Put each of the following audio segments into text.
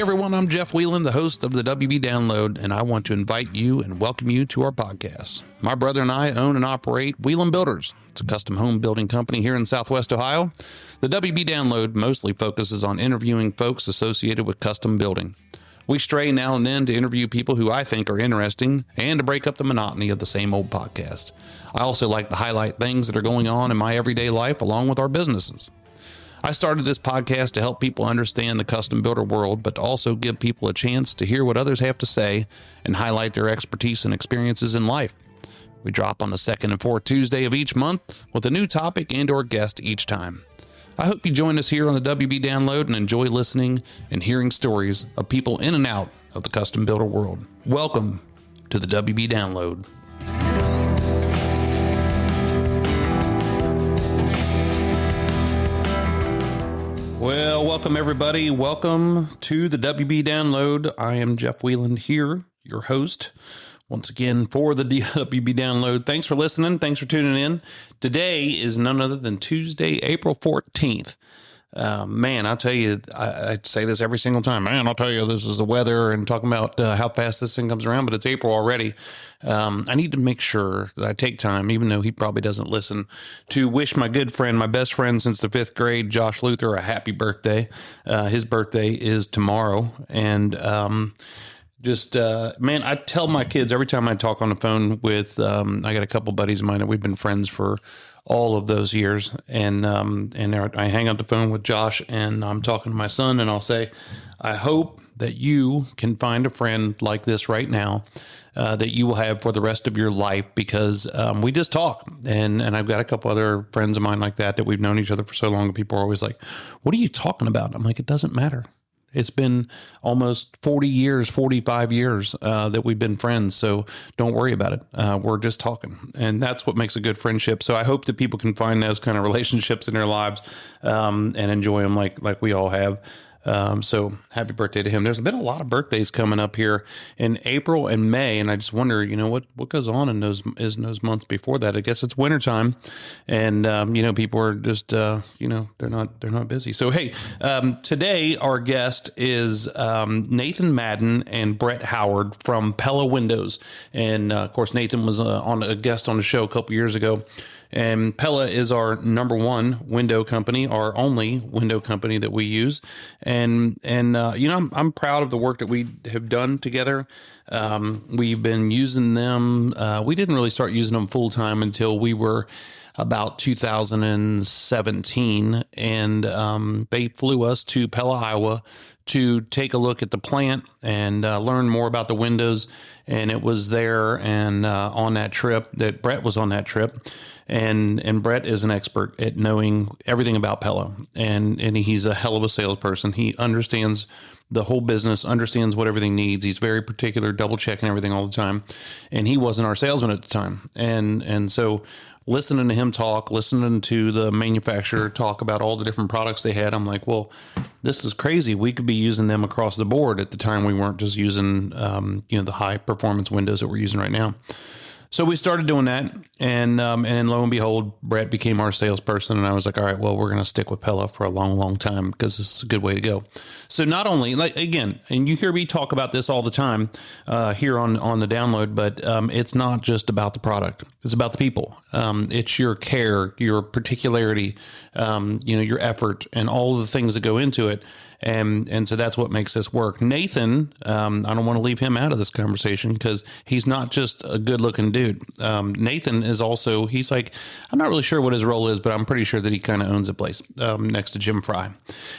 everyone, I'm Jeff Wieland, the host of the WB Download, and I want to invite you and welcome you to our podcast. My brother and I own and operate Wieland Builders. It's a custom home building company here in Southwest Ohio. The WB Download mostly focuses on interviewing folks associated with custom building. We stray now and then to interview people who I think are interesting and to break up the monotony of the same old podcast. I also like to highlight things that are going on in my everyday life along with our businesses. I started this podcast to help people understand the custom builder world, but to also give people a chance to hear what others have to say and highlight their expertise and experiences in life. We drop on the second and fourth Tuesday of each month with a new topic and or guest each time. I hope you join us here on the WB Download and enjoy listening and hearing stories of people in and out of the custom builder world. Welcome to the WB Download. Well, welcome everybody. Welcome to the WB Download. I am Jeff Wieland here, your host, once again for the WB Download. Thanks for listening. Thanks for tuning in. Today is none other than Tuesday, April 14th. Man, I'll tell you, I say this every single time. Man, I'll tell you, this is the weather and talking about how fast this thing comes around, but it's April already. I need to make sure that I take time, even though he probably doesn't listen, to wish my good friend, my best friend since the fifth grade, Josh Luther, a happy birthday. His birthday is tomorrow. And man, I tell my kids every time I talk on the phone with, I got a couple buddies of mine that we've been friends for all of those years. And I hang up the phone with Josh and I'm talking to my son and I'll say, I hope that you can find a friend like this right now, that you will have for the rest of your life, because we just talk. And I've got a couple other friends of mine like that we've known each other for so long. People are always like, what are you talking about? I'm like, it doesn't matter. It's been almost 40 years, 45 years that we've been friends. So don't worry about it. We're just talking. And that's what makes a good friendship. So I hope that people can find those kind of relationships in their lives and enjoy them like we all have. So happy birthday to him. There's been a lot of birthdays coming up here in April and May. And I just wonder, what goes on in those months before that. I guess it's wintertime and, people are just, they're not busy. So, hey, today our guest is, Nathan Madden and Brett Howard from Pella Windows. And, of course, Nathan was a guest on the show a couple years ago. And Pella is our number one window company, our only window company that we use. And I'm proud of the work that we have done together. We've been using them. We didn't really start using them full time until we were about 2017. And they flew us to Pella, Iowa to take a look at the plant and learn more about the windows. And it was there and on that trip that Brett was on that trip. And Brett is an expert at knowing everything about Pella. And he's a hell of a salesperson. He understands the whole business, understands what everything needs. He's very particular, double checking everything all the time. And he wasn't our salesman at the time. And so listening to him talk, listening to the manufacturer talk about all the different products they had, I'm like, well, this is crazy. We could be using them across the board. At the time, we weren't just using, the high performance windows that we're using right now. So we started doing that, and lo and behold, Brett became our salesperson, and I was like, all right, well, we're going to stick with Pella for a long, long time because it's a good way to go. So not only, again, and you hear me talk about this all the time here on the download, but it's not just about the product. It's about the people. It's your care, your particularity, your effort, and all of the things that go into it. And so that's what makes this work. Nathan, I don't want to leave him out of this conversation because he's not just a good looking dude. Nathan is also, he's like, I'm not really sure what his role is, but I'm pretty sure that he kind of owns a place next to Jim Fry.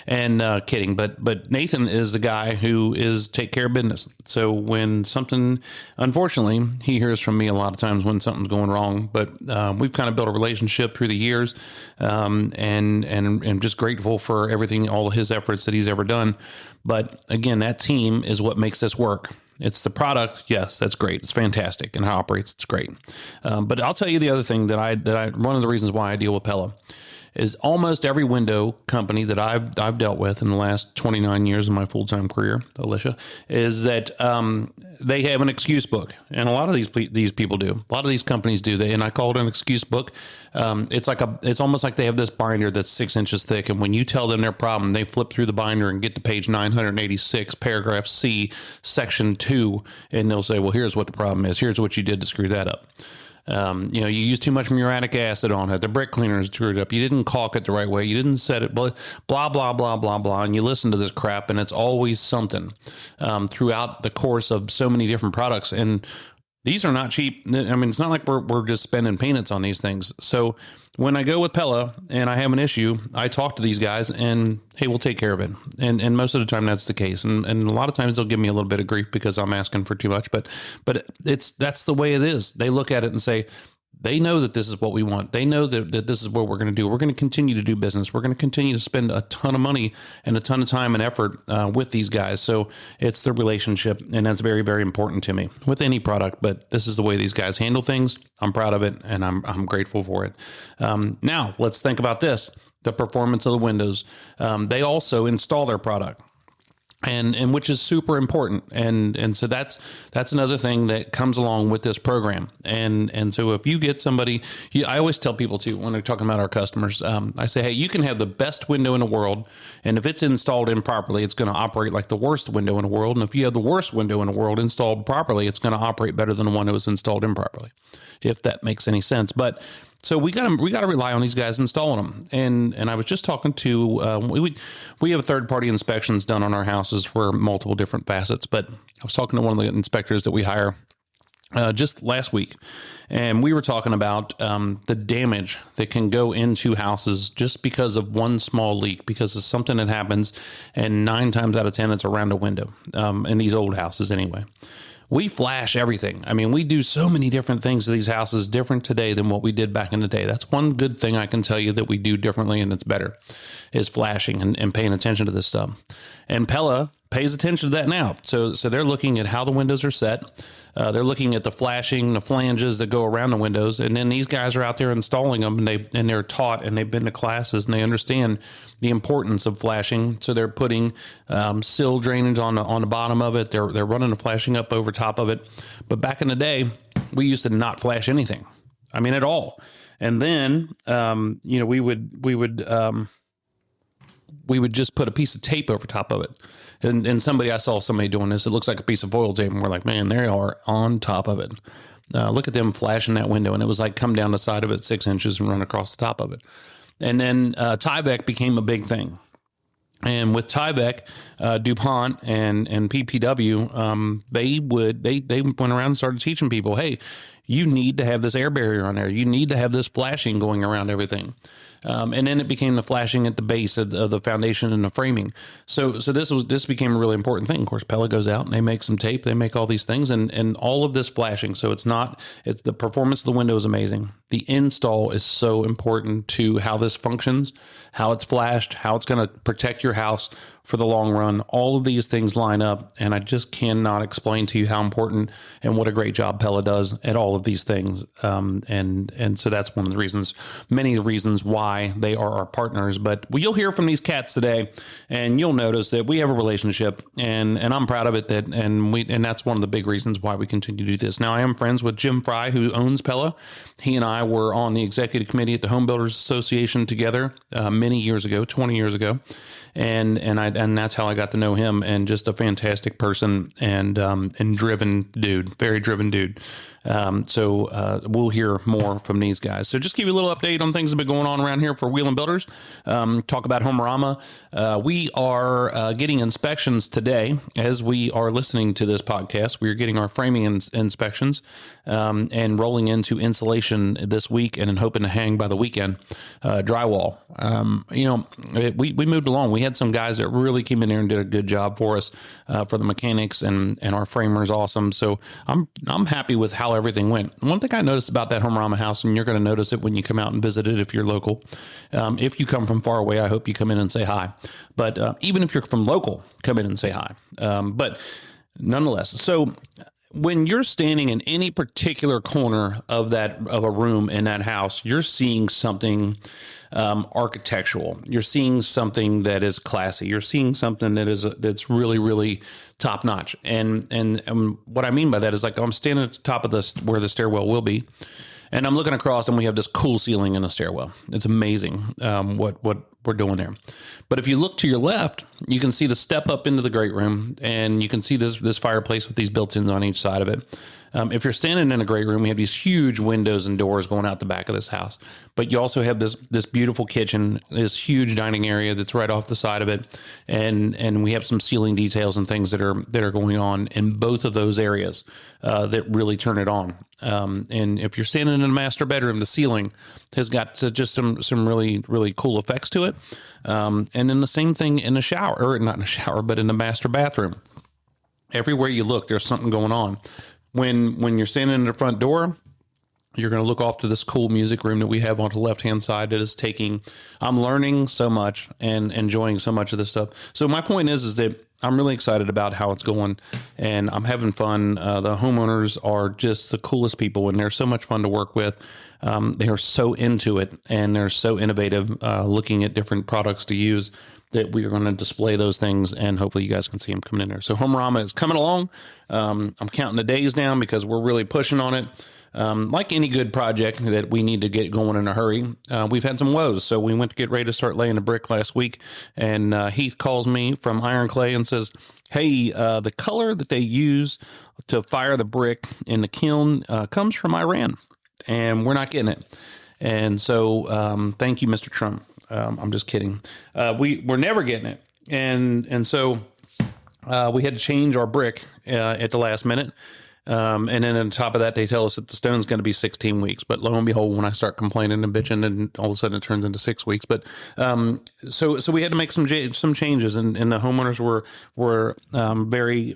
And kidding, but Nathan is the guy who take care of business. So when something, unfortunately, he hears from me a lot of times when something's going wrong, but we've kind of built a relationship through the years, and I'm just grateful for everything, all of his efforts that he's ever done. But again, that team is what makes this work. It's the product. Yes, that's great. It's fantastic. And how it operates, it's great. But I'll tell you the other thing that one of the reasons why I deal with Pella is almost every window company that I've dealt with in the last 29 years of my full-time career, Alicia, is that they have an excuse book. And a lot of these people do. A lot of these companies do. And I call it an excuse book. It's almost like they have this binder that's 6 inches thick. And when you tell them their problem, they flip through the binder and get to page 986, paragraph C, section 2, and they'll say, well, here's what the problem is. Here's what you did to screw that up. You used too much muriatic acid on it. The brick cleaner is screwed up. You didn't caulk it the right way. You didn't set it, blah, blah, blah, blah, blah. And you listen to this crap, and it's always something throughout the course of so many different products. And these are not cheap. I mean, it's not like we're just spending peanuts on these things. So when I go with Pella and I have an issue, I talk to these guys and, hey, we'll take care of it. And most of the time that's the case. And a lot of times they'll give me a little bit of grief because I'm asking for too much, but that's the way it is. They look at it and say, they know that this is what we want. They know that this is what we're going to do. We're going to continue to do business. We're going to continue to spend a ton of money and a ton of time and effort with these guys. So it's the relationship, and that's very, very important to me with any product. But this is the way these guys handle things. I'm proud of it, and I'm grateful for it. Now let's think about this: the performance of the windows. They also install their product. And which is super important. And so that's another thing that comes along with this program. And so if you get somebody, I always tell people too, when they're talking about our customers, I say, hey, you can have the best window in the world. And if it's installed improperly, it's going to operate like the worst window in the world. And if you have the worst window in the world installed properly, it's going to operate better than the one that was installed improperly, if that makes any sense. But so we got to rely on these guys installing them. And I was just talking to, we have third party inspections done on our houses for multiple different facets, but I was talking to one of the inspectors that we hire just last week, and we were talking about the damage that can go into houses just because of one small leak, because of something that happens, and 9 times out of 10 it's around a window in these old houses anyway. We flash everything. I mean, we do so many different things to these houses different today than what we did back in the day. That's one good thing I can tell you that we do differently and it's better, is flashing and paying attention to this stuff. And Pella pays attention to that now. So they're looking at how the windows are set. They're looking at the flashing, the flanges that go around the windows. And then these guys are out there installing them, and they're taught, and they've been to classes, and they understand the importance of flashing. So they're putting sill drainage on the bottom of it. They're running the flashing up over top of it. But back in the day, we used to not flash anything. I mean, at all. And then, we would just put a piece of tape over top of it. And I saw somebody doing this. It looks like a piece of foil tape. And we're like, man, they are on top of it. Look at them flashing that window. And it was like come down the side of it 6 inches and run across the top of it. And then Tyvek became a big thing. And with Tyvek, DuPont and PPW, they went around and started teaching people, hey, you need to have this air barrier on there. You need to have this flashing going around everything. And then it became the flashing at the base of the foundation and the framing. So this became a really important thing. Of course, Pella goes out and they make some tape. They make all these things and all of this flashing. So it's the performance of the window is amazing. The install is so important to how this functions, how it's flashed, how it's going to protect your house for the long run. All of these things line up, and I just cannot explain to you how important and what a great job Pella does at all of these things. And so that's one of the reasons, many of the reasons why they are our partners. But you'll hear from these cats today, and you'll notice that we have a relationship, and I'm proud of it. And that's one of the big reasons why we continue to do this. Now, I am friends with Jim Fry, who owns Pella. He and I were on the executive committee at the Home Builders Association together many years ago, 20 years ago. And that's how I got to know him, and just a fantastic person and driven dude, very driven dude. So we'll hear more from these guys. So just give you a little update on things that have been going on around here for Wieland Builders. Talk about Homerama. We are getting inspections today as we are listening to this podcast. We are getting our framing inspections and rolling into insulation this week, and then hoping to hang by the weekend drywall. We moved along. We had some guys that really came in there and did a good job for us, for the mechanics, and our framer is awesome. So I'm happy with how everything went. One thing I noticed about that Homerama house, and you're going to notice it when you come out and visit it if you're local. If you come from far away, I hope you come in and say hi. But even if you're from local, come in and say hi. But nonetheless, so when you're standing in any particular corner of a room in that house, you're seeing something architectural. You're seeing something that is classy. You're seeing something that's really, really top notch. And what I mean by that is, like, I'm standing at the top of where the stairwell will be, and I'm looking across, and we have this cool ceiling in a stairwell. It's amazing what we're doing there. But if you look to your left, you can see the step up into the great room, and you can see this fireplace with these built-ins on each side of it. If you're standing in a great room, we have these huge windows and doors going out the back of this house. But you also have this beautiful kitchen, this huge dining area that's right off the side of it, and we have some ceiling details and things that are going on in both of those areas that really turn it on. And if you're standing in a master bedroom, the ceiling has got just some really, really cool effects to it. And then the same thing in the shower, or not in the shower, but in the master bathroom. Everywhere you look, there's something going on. When you're standing in the front door, you're going to look off to this cool music room that we have on the left-hand side that is I'm learning so much and enjoying so much of this stuff. So my point is that I'm really excited about how it's going, and I'm having fun. The homeowners are just the coolest people, and they're so much fun to work with. They are so into it, and they're so innovative, looking at different products to use, that we are going to display those things, and hopefully you guys can see them coming in there. So Homerama is coming along. I'm counting the days down because we're really pushing on it. Like any good project that we need to get going in a hurry, we've had some woes. So we went to get ready to start laying the brick last week, and Heath calls me from Iron Clay and says, hey, the color that they use to fire the brick in the kiln comes from Iran, and we're not getting it. And so thank you, Mr. Trump. I'm just kidding. We're never getting it. And so we had to change our brick at the last minute. And then on top of that, they tell us that the stone's going to be 16 weeks. But lo and behold, when I start complaining and bitching, and all of a sudden it turns into 6 weeks. But so we had to make some changes, and the homeowners were very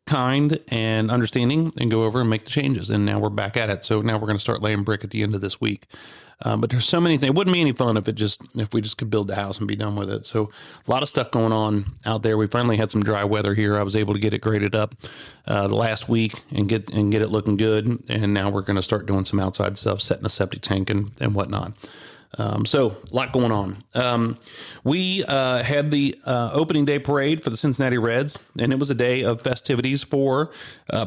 kind and understanding, and go over and make the changes. And now we're back at it. So now we're going to start laying brick at the end of this week. But there's so many things. It wouldn't be any fun if we just could build the house and be done with it. So a lot of stuff going on out there. We finally had some dry weather here. I was able to get it graded up the last week and get it looking good. And now we're going to start doing some outside stuff, setting a septic tank and whatnot. So a lot going on. We had the opening day parade for the Cincinnati Reds, and it was a day of festivities for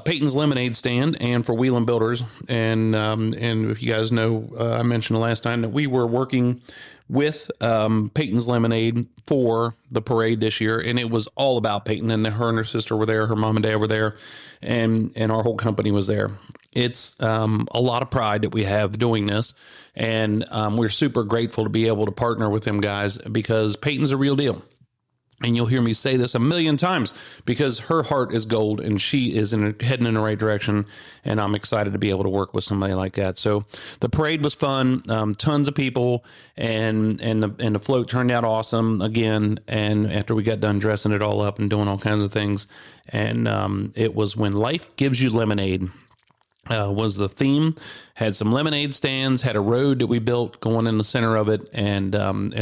Peyton's Lemonade Stand and for Wieland Builders. And if you guys know, I mentioned the last time that we were working with Peyton's Lemonade for the parade this year, and it was all about Peyton. And her and her sister were there, her mom and dad were there, and our whole company was there. It's a lot of pride that we have doing this, and we're super grateful to be able to partner with them guys, because Peyton's a real deal. And you'll hear me say this a million times, because her heart is gold and she is heading in the right direction. And I'm excited to be able to work with somebody like that. So the parade was fun, tons of people, and the float turned out awesome again. And after we got done dressing it all up and doing all kinds of things, and it was When Life Gives You Lemonade. Was the theme. Had some lemonade stands, had a road that we built going in the center of it, and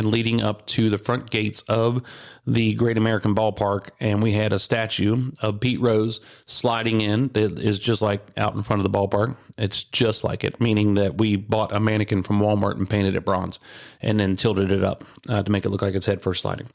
leading up to the front gates of the Great American Ballpark. And we had a statue of Pete Rose sliding in that is just like out in front of the ballpark. It's just like it, meaning that we bought a mannequin from Walmart and painted it bronze and then tilted it up to make it look like it's head first sliding.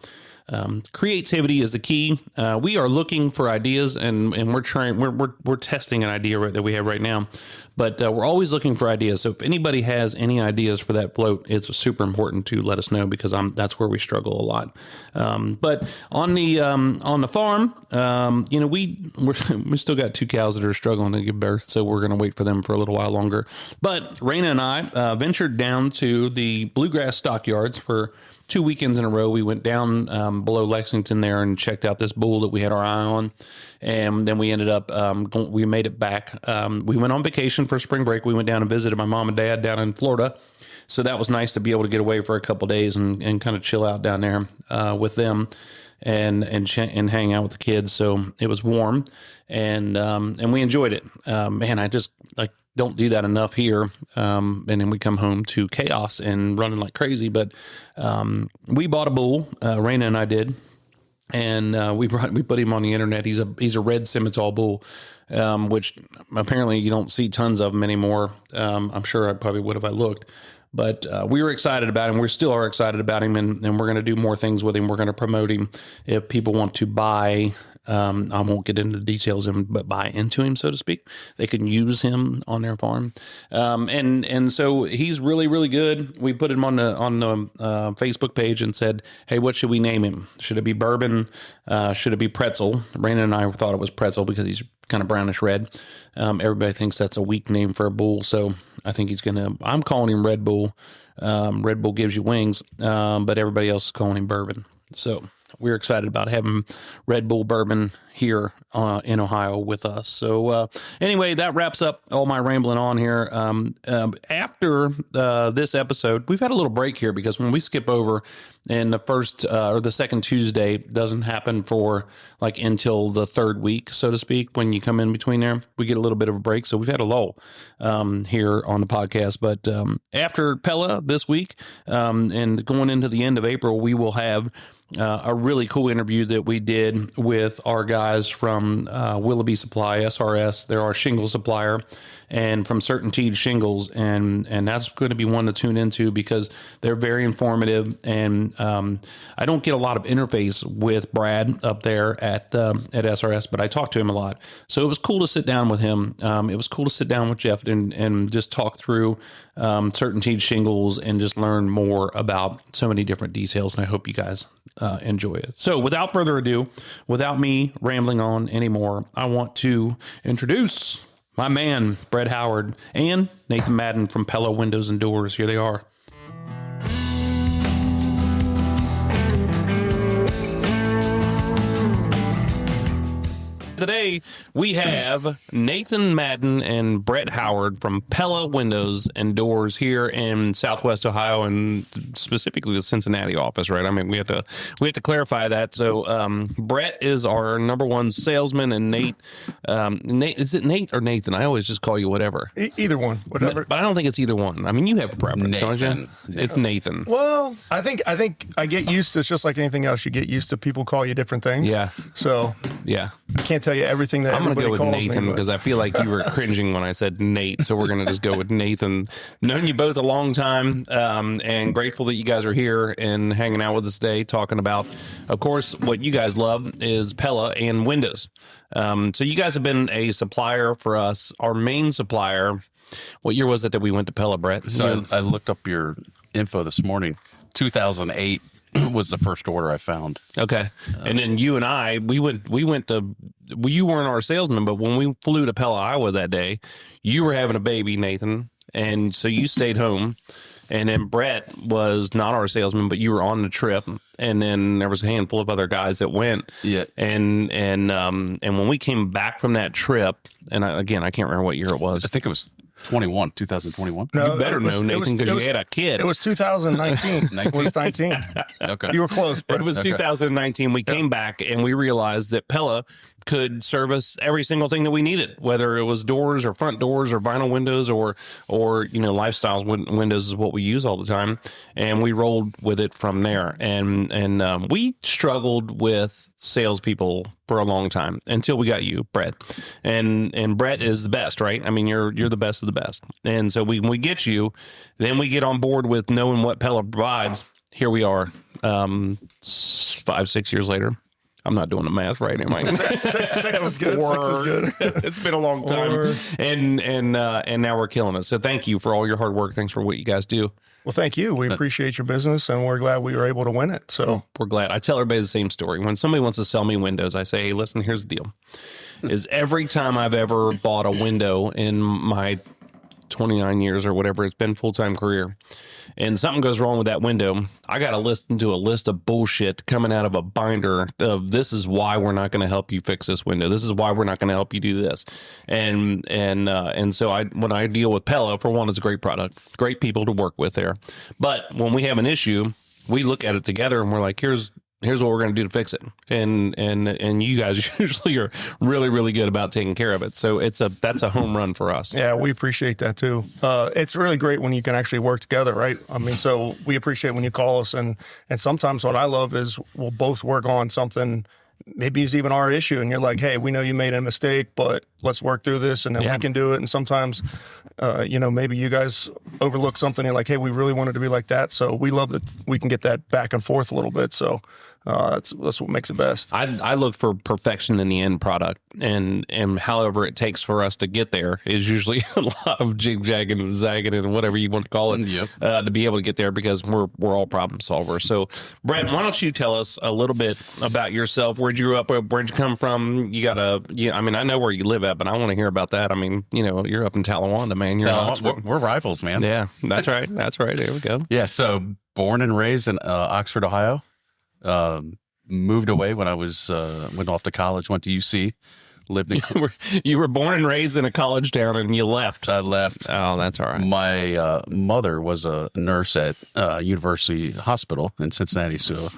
Creativity is the key. We are looking for ideas, and we're testing an idea that we have right now, but we're always looking for ideas. So if anybody has any ideas for that float, it's super important to let us know, because that's where we struggle a lot. But on the farm, we still got 2 cows that are struggling to give birth, so we're going to wait for them for a little while longer. But Raina and I ventured down to the Bluegrass Stockyards for 2 weekends in a row. We went down below Lexington there and checked out this bull that we had our eye on. And then we ended up, we made it back. We went on vacation for spring break. We went down and visited my mom and dad down in Florida. So that was nice to be able to get away for a couple of days and kind of chill out down there with them and hang out with the kids. So it was warm, and we enjoyed it. Man, I just don't do that enough here. And then we come home to chaos and running like crazy. But we bought a bull, Raina and I did. And we put him on the internet. He's a red Simmental bull, which apparently you don't see tons of them anymore. I'm sure I probably would if I looked. But we were excited about him. We still are excited about him, and we're going to do more things with him. We're going to promote him. If people want to buy, I won't get into the details, but buy into him, so to speak. They can use him on their farm, and so he's really, really good. We put him on the Facebook page and said, "Hey, what should we name him? Should it be Bourbon? Should it be Pretzel?" Brandon and I thought it was Pretzel because he's kind of brownish red. Everybody thinks that's a weak name for a bull, so I think I'm calling him Red Bull. Red Bull gives you wings, but everybody else is calling him Bourbon. So we're excited about having Red Bull Bourbon here in Ohio with us. So anyway, that wraps up all my rambling on here. After this episode, we've had a little break here because when we skip over, and the first or the second Tuesday doesn't happen for like until the third week, so to speak. When you come in between there, we get a little bit of a break. So we've had a lull here on the podcast. But after Pella this week and going into the end of April, we will have a really cool interview that we did with our guys from Willoughby Supply, SRS. They're our shingle supplier, and from Certainteed Shingles, and that's going to be one to tune into because they're very informative. And I don't get a lot of interface with Brad up there at SRS, but I talk to him a lot. So it was cool to sit down with him. It was cool to sit down with Jeff and just talk through Certainteed Shingles and just learn more about so many different details. And I hope you guys enjoy it. So without further ado, without me rambling on anymore, I want to introduce my man, Brett Howard, and Nathan Madden from Pella Windows and Doors. Here they are. Today, we have Nathan Madden and Brett Howard from Pella Windows and Doors here in Southwest Ohio, and specifically the Cincinnati office, right? I mean, we have to clarify that. So, Brett is our number one salesman, and Nate, is it Nate or Nathan? I always just call you whatever. Either one, whatever. But I don't think it's either one. I mean, you have a preference, don't you? Yeah. It's Nathan. Well, I think I get used to, it's just like anything else. You get used to people call you different things. Yeah. So, yeah. I can't tell you everything that I'm going to go with Nathan me, because I feel like you were cringing when I said Nate. So we're going to just go with Nathan. Known you both a long time, and grateful that you guys are here and hanging out with us today, talking about, of course, what you guys love is Pella and Windows. So you guys have been a supplier for us, our main supplier. What year was it that we went to Pella, Brett? So I looked up your info this morning. 2008 was the first order I found. Okay. And then you and I, we went to, well, you weren't our salesman, but when we flew to Pella, Iowa that day, you were having a baby, Nathan. And so you stayed home. And then Brett was not our salesman, but you were on the trip. And then there was a handful of other guys that went. Yeah. And when we came back from that trip, and I can't remember what year it was. I think it was 2021. No, you better know, Nathan, because you had a kid. It was 2019. It was 19. Okay. You were close, Brett. It was 2019. We came back and we realized that Pella could service every single thing that we needed, whether it was doors or front doors or vinyl windows or lifestyle windows is what we use all the time. And we rolled with it from there. And we struggled with salespeople for a long time until we got you, Brett. And Brett is the best, right? I mean, you're the best of the best. And so when we get you, then we get on board with knowing what Pella provides. Here we are, 5-6 years later. I'm not doing the math right, am I? Six is good. 6 is good. It's been a long time, and now we're killing it. So thank you for all your hard work. Thanks for what you guys do. Well, thank you. We appreciate your business, and we're glad we were able to win it. So we're glad. I tell everybody the same story. When somebody wants to sell me windows, I say, hey, listen, here's the deal. Is every time I've ever bought a window in my 29 years or whatever, it's been full-time career, and something goes wrong with that window, I got to listen to a list of bullshit coming out of a binder of this is why we're not going to help you fix this window. This is why we're not going to help you do this. And so when I deal with Pella, for one, it's a great product, great people to work with there. But when we have an issue, we look at it together and we're like, here's here's what we're going to do to fix it. And you guys usually are really, really good about taking care of it. So that's a home run for us. Yeah, we appreciate that too. It's really great when you can actually work together, right? I mean, so we appreciate when you call us, and sometimes what I love is we'll both work on something. Maybe it's even our issue, and you're like, hey, we know you made a mistake, but let's work through this, and then we can do it. And sometimes, maybe you guys overlook something and like, hey, we really wanted to be like that. So we love that we can get that back and forth a little bit. So that's what makes it best. I look for perfection in the end product, and however it takes for us to get there is usually a lot of jig-jagging and zagging and whatever you want to call it to be able to get there, because we're all problem solvers. So, Brett, why don't you tell us a little bit about yourself? Where'd you grow up? Where'd you come from? I mean, I know where you live at, but I want to hear about that. I mean, you're up in Talawanda, man. We're rivals, man. Yeah, that's right. That's right. There we go. Yeah, so born and raised in Oxford, Ohio. Moved away when I was went off to college, went to UC, lived in. You were born and raised in a college town, and you left. I left. Oh, that's all right. My mother was a nurse at University Hospital in Cincinnati, so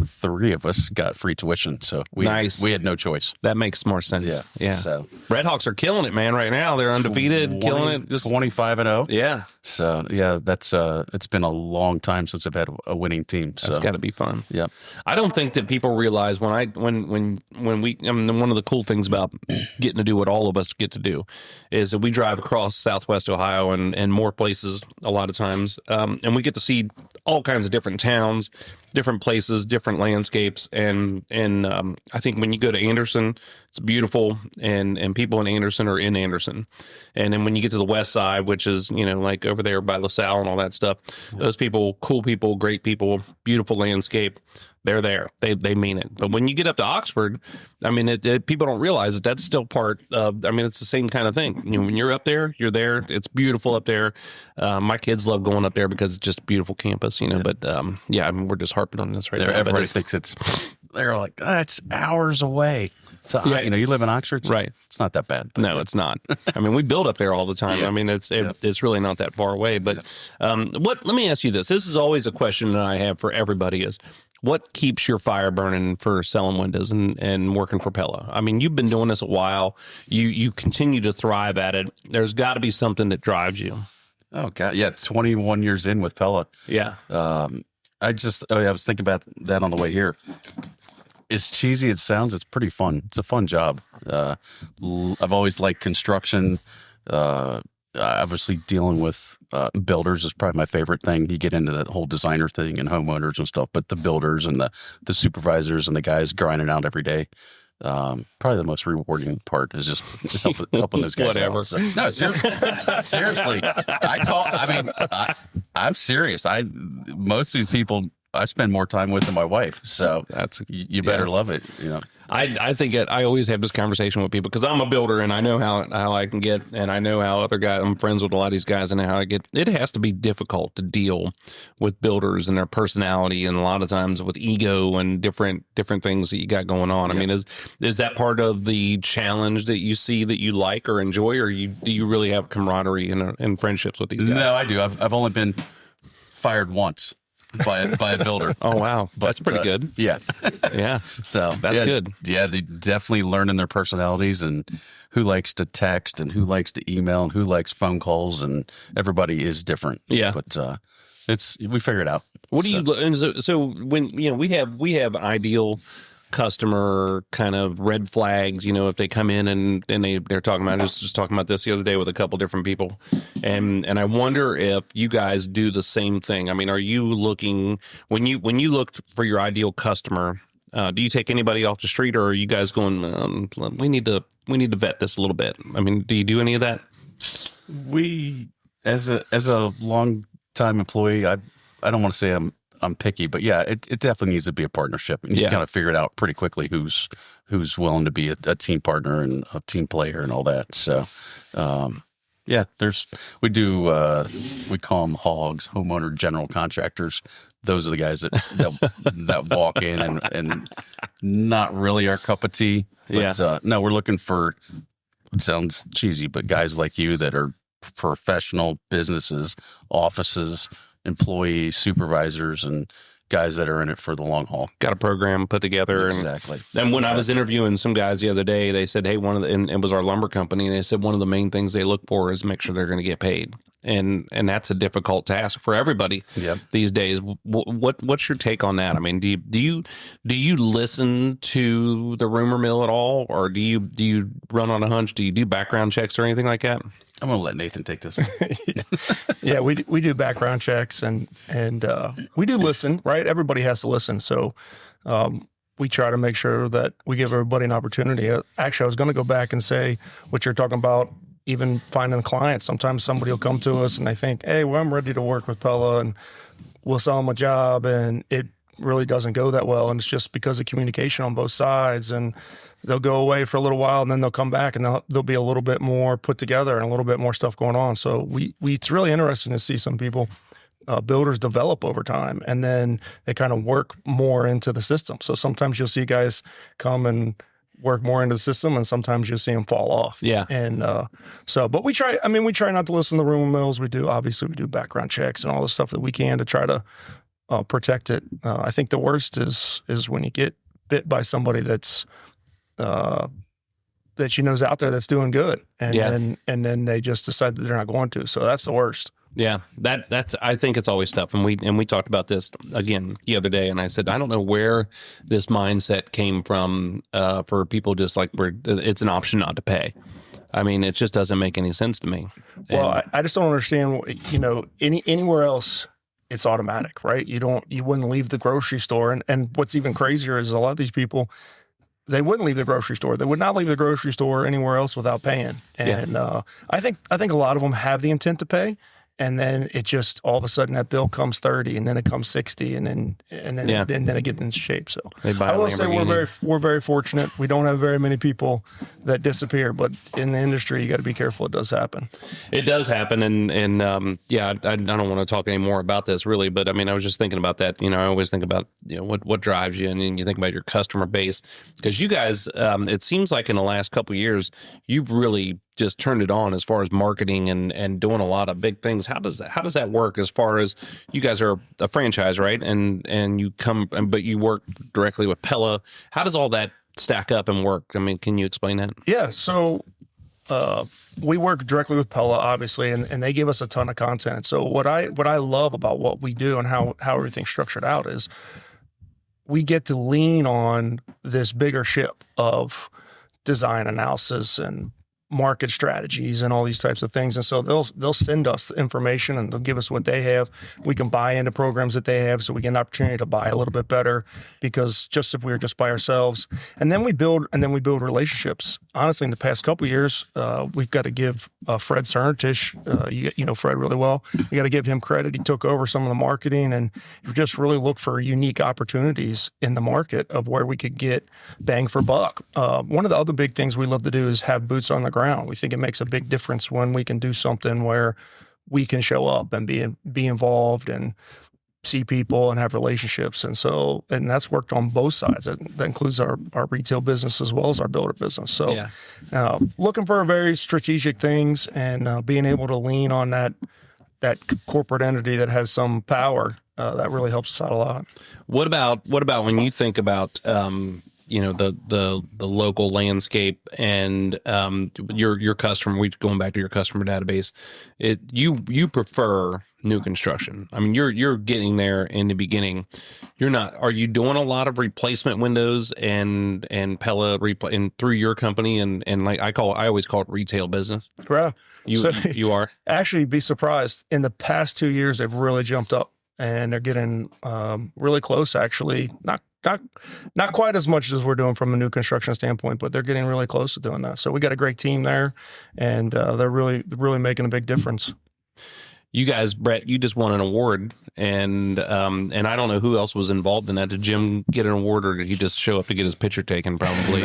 three of us got free tuition. So we had no choice. That makes more sense. Yeah. So Redhawks are killing it, man. Right now, they're undefeated, killing it. 25-0. Yeah. So yeah, that's it's been a long time since I've had a winning team. So that's got to be fun. Yeah. I don't think that people realize when we. I mean, one of the cool things about getting to do what all of us get to do is that we drive across Southwest Ohio and more places a lot of times, and we get to see all kinds of different towns, different places, different landscapes, and I think when you go to Anderson, it's beautiful, and people in Anderson are in Anderson, and then when you get to the west side, which is like over there by LaSalle and all that stuff, those people, cool people, great people, beautiful landscape, they're there. They mean it. But when you get up to Oxford, I mean, people don't realize that that's still part of. I mean, it's the same kind of thing. When you're up there, you're there. It's beautiful up there. My kids love going up there because it's just a beautiful campus. But I mean, we're just harping on this right now. Everybody thinks they're like, it's hours away. So you live in Oxford, right? It's not that bad. No, it's not. I mean, we build up there all the time. Yeah. I mean, it's really not that far away. But let me ask you this. This is always a question that I have for everybody is, what keeps your fire burning for selling windows and working for Pella? I mean, you've been doing this a while. You continue to thrive at it. There's got to be something that drives you. Oh, God. Yeah, 21 years in with Pella. Yeah. I was thinking about that on the way here. As cheesy as it sounds, it's pretty fun. It's a fun job. I've always liked construction. Obviously, dealing with builders is probably my favorite thing. You get into that whole designer thing and homeowners and stuff, but the builders and the supervisors and the guys grinding out every day, probably the most rewarding part is just helping those guys out. So, no, seriously. I'm serious. Most of these people I spend more time with than my wife, so you better love it. I think I always have this conversation with people because I'm a builder and I know how I can get, and I know how other guys, I'm friends with a lot of these guys, and how I get. It has to be difficult to deal with builders and their personality, and a lot of times with ego and different things that you got going on. I mean, is that part of the challenge that you see that you like or enjoy, or do you really have camaraderie and friendships with these guys? No, I do. I've only been fired once by a builder. Oh, wow. That's pretty good. Yeah. Yeah. So that's good. Yeah. They definitely learning their personalities and who likes to text and who likes to email and who likes phone calls, and everybody is different. Yeah. But we figure it out. What do you, so when, we have ideal customer kind of red flags, if they come in and they're talking about, I was just talking about this the other day with a couple different people, and I wonder if you guys do the same thing. I mean, are you looking, when you look for your ideal customer, do you take anybody off the street, or are you guys going, we need to vet this a little bit? I mean, do you do any of that? We, as a long time employee, I don't want to say I'm picky, but yeah, it definitely needs to be a partnership, and you kind of figure it out pretty quickly who's willing to be a team partner and a team player and all that. So, we call them hogs, homeowner general contractors. Those are the guys that walk in and not really our cup of tea. But, no, we're looking for, it sounds cheesy, but guys like you that are professional businesses, offices, employees, supervisors, and guys that are in it for the long haul. Got a program put together. Exactly. And when I was interviewing some guys the other day, they said, hey, and it was our lumber company, and they said one of the main things they look for is make sure they're going to get paid. And that's a difficult task for everybody these days. What's your take on that? I mean, do you listen to the rumor mill at all, or do you run on a hunch? Do you do background checks or anything like that? I'm going to let Nathan take this one. Yeah, we do background checks and we do listen, right? Everybody has to listen. So we try to make sure that we give everybody an opportunity. Actually, I was going to go back and say what you're talking about, even finding a client. Sometimes somebody will come to us and they think, hey, well, I'm ready to work with Pella, and we'll sell them a job, and it really doesn't go that well. And it's just because of communication on both sides, and they'll go away for a little while and then they'll come back and they'll be a little bit more put together and a little bit more stuff going on. So it's really interesting to see some people, builders, develop over time, and then they kind of work more into the system. So sometimes you'll see guys come and work more into the system, and sometimes you'll see them fall off. Yeah. And but we try not to listen to the rumor mills. We do background checks and all the stuff that we can to try to protect it. I think the worst is when you get bit by somebody that's that you know is out there that's doing good, and then they just decide that they're not going to. So that's the worst. Yeah, that's. I think it's always tough, and we talked about this again the other day, and I said I don't know where this mindset came from for people just like where it's an option not to pay. I mean, it just doesn't make any sense to me. Well, I just don't understand. Anywhere else, it's automatic, right? You wouldn't leave the grocery store, and what's even crazier is a lot of these people, they wouldn't leave the grocery store. They would not leave the grocery store anywhere else without paying. And I think a lot of them have the intent to pay, and then it just all of a sudden that bill comes 30, and then it comes 60, and then it gets in shape. So I will say we're very fortunate. We don't have very many people that disappear, but in the industry, you got to be careful. It does happen. It does happen, and I don't want to talk any more about this really, but I mean, I was just thinking about that. I always think about what drives you, and then you think about your customer base, because you guys, it seems like in the last couple of years, you've really just turned it on as far as marketing and doing a lot of big things. How does that work as far as you guys are a franchise, right? And you come, but you work directly with Pella. How does all that stack up and work? I mean, can you explain that? Yeah. So we work directly with Pella, obviously, and they give us a ton of content. So what I love about what we do and how everything's structured out is we get to lean on this bigger ship of design analysis and market strategies and all these types of things. And so they'll send us information and they'll give us what they have. We can buy into programs that they have, so we get an opportunity to buy a little bit better, because just if we were just by ourselves. And then we build relationships. Honestly, in the past couple of years, we've got to give Fred Cerntish, you know Fred really well. We got to give him credit. He took over some of the marketing and just really looked for unique opportunities in the market of where we could get bang for buck. One of the other big things we love to do is have boots on the ground. We think it makes a big difference when we can do something where we can show up and be involved and see people and have relationships. And that's worked on both sides. That includes our retail business as well as our builder business. So looking for very strategic things and being able to lean on that corporate entity that has some power, that really helps us out a lot. What about when you think about the local landscape and your customer? We going back to your customer database. You prefer new construction. I mean, you're getting there in the beginning. You're not. Are you doing a lot of replacement windows and Pella and through your company and like I always call it retail business? Yeah, you are actually be surprised. In the past 2 years, they've really jumped up and they're getting really close. Actually, not quite as much as we're doing from a new construction standpoint, but they're getting really close to doing that. So we got a great team there, and they're really making a big difference. You guys, Brett, you just won an award, and I don't know who else was involved in that. Did Jim get an award, or did he just show up to get his picture taken? Probably.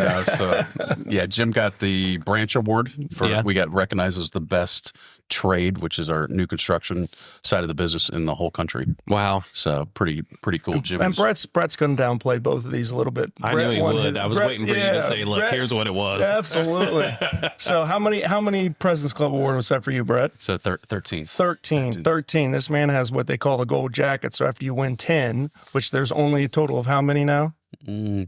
Jim got the branch award for. We got recognized as the best trade, which is our new construction side of the business in the whole country. Wow. So pretty cool, Jim. And Brett's going to downplay both of these a little bit. I knew he would. I was waiting for you to say, look, here's what it was. Absolutely. So how many President's Club Award was that for you, Brett? So 13. 13. This man has what they call the gold jacket. So after you win 10, which there's only a total of how many now?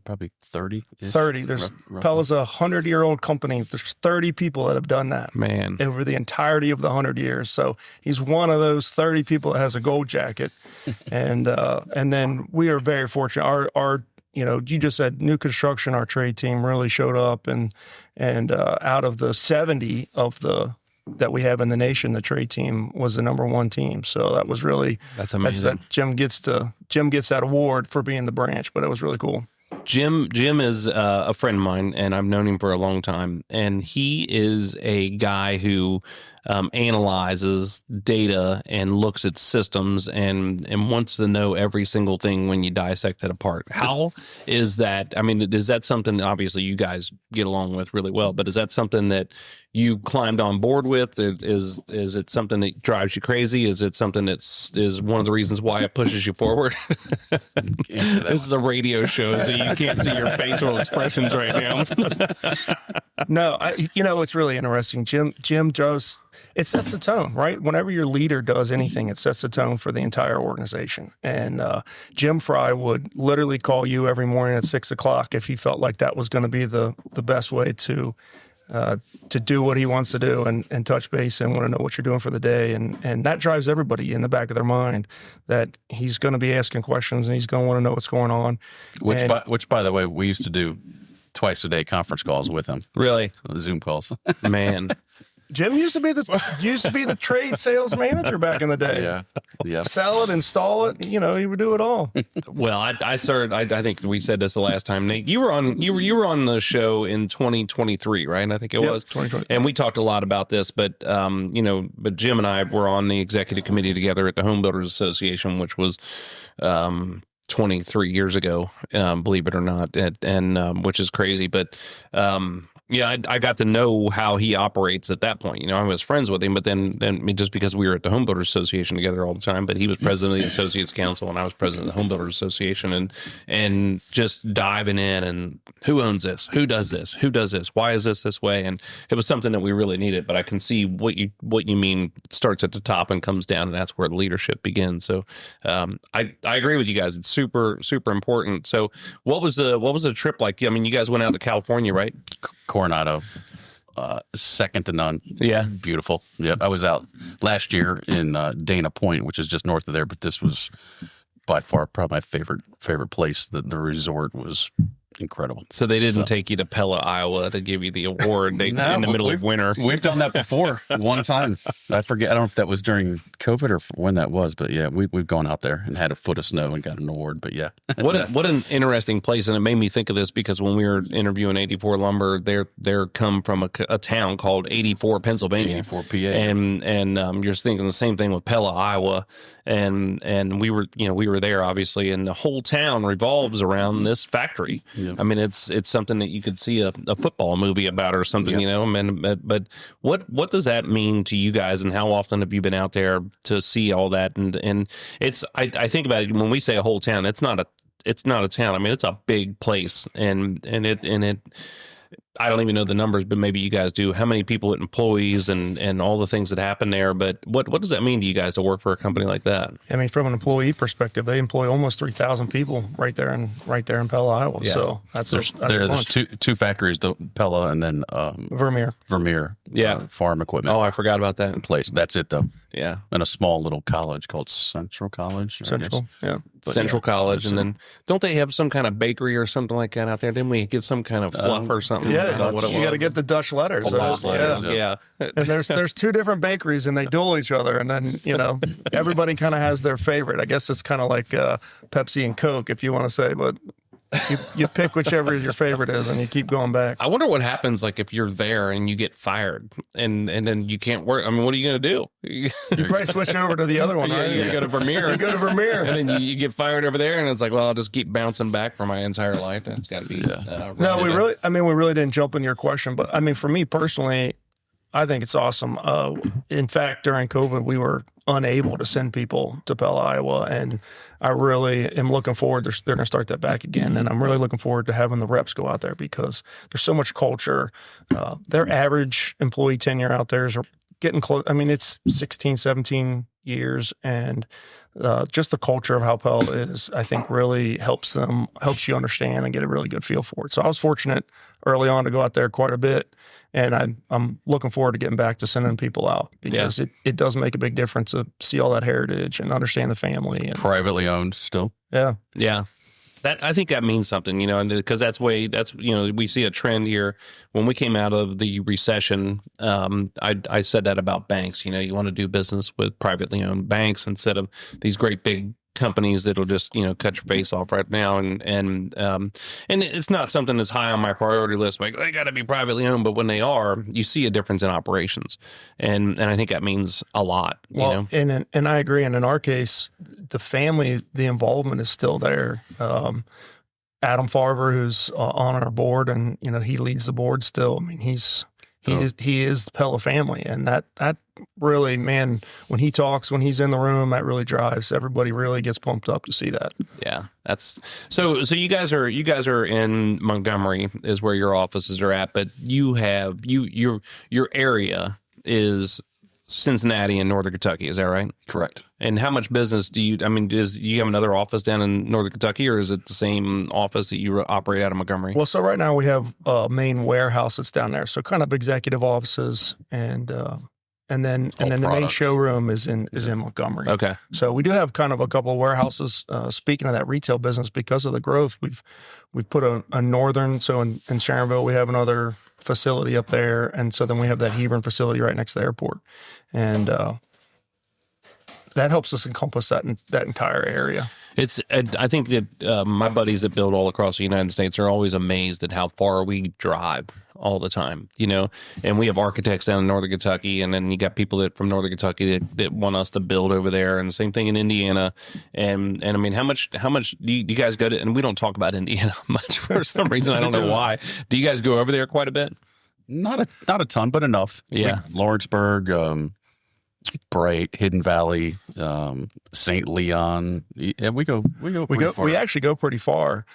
Probably 30. 30. There's Pella's a 100-year-old company. There's 30 people that have done that. Man. Over the entirety of the 100 years. So he's one of those 30 people that has a gold jacket. and then we are very fortunate. Our you just said new construction, our trade team really showed up and out of the 70 of that we have in the nation, the trade team was the number one team. So that was really that's amazing. Jim gets that award for being the branch, but it was really cool. Jim is a friend of mine, and I've known him for a long time. And he is a guy who analyzes data and looks at systems and wants to know every single thing when you dissect it apart. How is that? I mean, is that something, obviously you guys get along with really well, but is that something that you climbed on board with? Is it something that drives you crazy? Is it something is one of the reasons why it pushes you forward? This is a radio show, so you can't see your facial expressions right now. No, it's really interesting. Jim does. It sets the tone, right? Whenever your leader does anything, it sets the tone for the entire organization. And Jim Fry would literally call you every morning at 6 o'clock if he felt like that was going to be the best way to do what he wants to do and touch base and want to know what you're doing for the day. And that drives everybody in the back of their mind that he's going to be asking questions and he's going to want to know what's going on. Which, by the way, we used to do twice a day conference calls with him. Really? Zoom calls. Man. Jim used to be the trade sales manager back in the day. Yeah. Sell it, install it. He would do it all. Well, I started. I think we said this the last time, Nate. You were on the show in 2023, right? I think it was 2023. And we talked a lot about this, but but Jim and I were on the executive committee together at the Home Builders Association, which was 23 years ago, believe it or not, and which is crazy, but. Yeah, I got to know how he operates at that point. I was friends with him, but then just because we were at the Home Builders Association together all the time, but he was president of the Associates Council and I was president of the Home Builders Association, and just diving in and who owns this, who does this, why is this way, and it was something that we really needed. But I can see what you mean. It starts at the top and comes down, and that's where the leadership begins. So I agree with you guys. It's super super important. So what was the trip like? I mean, you guys went out to California, right? Coronado, second to none. Yeah. Beautiful. Yeah. I was out last year in Dana Point, which is just north of there, but this was by far probably my favorite place. The resort was incredible. So they didn't take you to Pella, Iowa to give you the award in the middle of winter. We've done that before one time. I forget. I don't know if that was during COVID or when that was, but yeah, we've gone out there and had a foot of snow and got an award. But yeah. What an interesting place. And it made me think of this because when we were interviewing 84 Lumber, they're come from a town called 84, Pennsylvania. 84 PA. And you're thinking the same thing with Pella, Iowa. And we were there obviously, and the whole town revolves around this factory. Yep. I mean, it's something that you could see a football movie about or something, Yep. But what does that mean to you guys, and how often have you been out there to see all that? And it's I think about it when we say a whole town, it's not a town. I mean, it's a big place, and it. I don't even know the numbers, but maybe you guys do. How many people, employees, and all the things that happen there? But what does that mean to you guys to work for a company like that? I mean, from an employee perspective, they employ almost 3,000 people right there in Pella, Iowa. Yeah. So there's two factories, Pella and then Vermeer. Farm equipment. Oh, I forgot about that place. That's it though. Yeah, and a small little college called Central College. Central College, and then don't they have some kind of bakery or something like that out there? Didn't we get some kind of fluff or something? Yeah, you got to get the Dutch letters. Yeah. And there's two different bakeries, and they duel each other, and then everybody kind of has their favorite. I guess it's kind of like Pepsi and Coke, if you want to say, but. You pick whichever your favorite is, and you keep going back. I wonder what happens, like if you're there and you get fired, and then you can't work. I mean, what are you going to do? You probably switch over to the other one, right? You go to Vermeer. And then you get fired over there, and it's like, well, I'll just keep bouncing back for my entire life. That's got to be. No, we really didn't jump in your question, but I mean, for me personally, I think it's awesome. In fact, during COVID, we were unable to send people to Pella, Iowa, and I really am looking forward. They're going to start that back again, and I'm really looking forward to having the reps go out there because there's so much culture. Their average employee tenure out there is getting close. I mean, it's 16, 17 years, and just the culture of how Pella is, I think, really helps you understand and get a really good feel for it. So I was fortunate early on to go out there quite a bit, and I'm looking forward to getting back to sending people out because it does make a big difference to see all that heritage and understand the family. And, Privately owned still. yeah. Yeah. I think that means something, you know, because we see a trend here. When we came out of the recession, I said that about banks. You know, you want to do business with privately owned banks instead of these great big companies that'll just, you know, cut your face off right now. And it's not something that's high on my priority list. Like, they got to be privately owned, but when they are, you see a difference in operations, and I think that means a lot. Well, you know? and I agree. And in our case, the family, the involvement is still there. Adam Farver, who's on our board, and you know he leads the board still. I mean, he is the Pella family, and that really, man, when he talks, when he's in the room, that really drives everybody. Really gets pumped up to see that. Yeah, that's so. You guys are in Montgomery, is where your offices are at, but you have your area is Cincinnati and Northern Kentucky. Is that right? Correct. And how much business do you have another office down in Northern Kentucky, or is it the same office that you operate out of Montgomery? Well, so right now we have a main warehouse that's down there. So kind of executive offices and then the main showroom is in Montgomery. Okay. So we do have kind of a couple of warehouses. Speaking of that retail business, because of the growth, we've put a northern. So in Sharonville, we have another facility up there, and so then we have that Hebron facility right next to the airport, and that helps us encompass that entire area. I think that my buddies that build all across the United States are always amazed at how far we drive all the time, you know, and we have architects down in Northern Kentucky, and then you got people from Northern Kentucky that want us to build over there, and the same thing in Indiana. And I mean, how much do you guys go to, and we don't talk about Indiana much for some reason. I don't know why. Do you guys go over there quite a bit? Not a ton, but enough. Yeah. Lawrenceburg, Bright, Hidden Valley, St. Leon. Yeah, we actually go pretty far.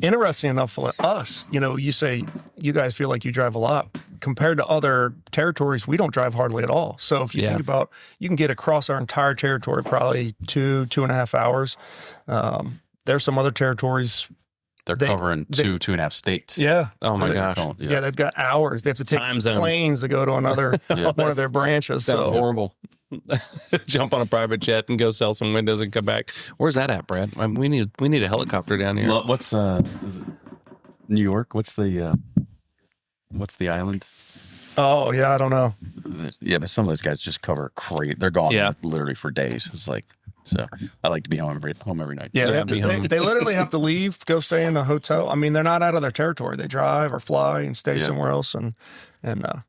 Interesting enough for us, you know, you say you guys feel like you drive a lot. Compared to other territories, we don't drive hardly at all. So if you think about, you can get across our entire territory probably 2.5 hours. There's some other territories. They're covering 2.5 states. Yeah. Oh my gosh. Yeah, they've got hours. They have to take Time zones. planes to go to another one of their branches. Sounds horrible. Jump on a private jet and go sell some windows and come back. Where's that at, Brad? I mean, we need a helicopter down here. What's is it New York? What's the island? Oh yeah, I don't know. Yeah, but some of those guys just cover They're gone literally for days. It's like. So I like to be home every night. Yeah, they literally have to leave, go stay in a hotel. I mean, they're not out of their territory. They drive or fly and stay somewhere else. And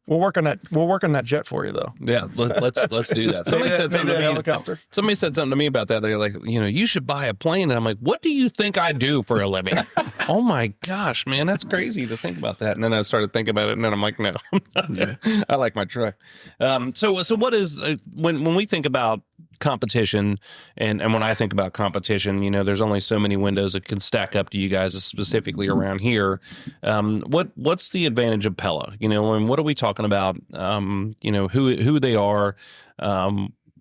we'll work on that. We'll work on that jet for you, though. Yeah, let's do that. Somebody said something to me. Helicopter. Somebody said something to me about that. They're like, you know, you should buy a plane. And I'm like, what do you think I do for a living? Oh my gosh, man, that's crazy to think about that. And then I started thinking about it, and then I'm like, no, I like my truck. So what is when we think about competition, and when I think about competition, you know, there's only so many windows that can stack up to you guys, specifically around here. What's the advantage of Pella? You know, and what are we talking about? You know, who they are.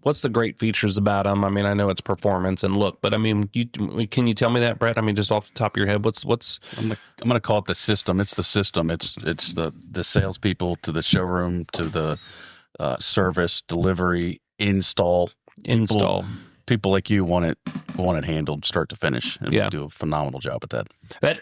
What's the great features about them? I mean, I know it's performance and look, but I mean, can you tell me that, Brett? I mean, just off the top of your head, what's? I'm gonna call it the system. It's the system. It's the salespeople to the showroom to the service, delivery, install. People like you want it handled start to finish, and we do a phenomenal job at that.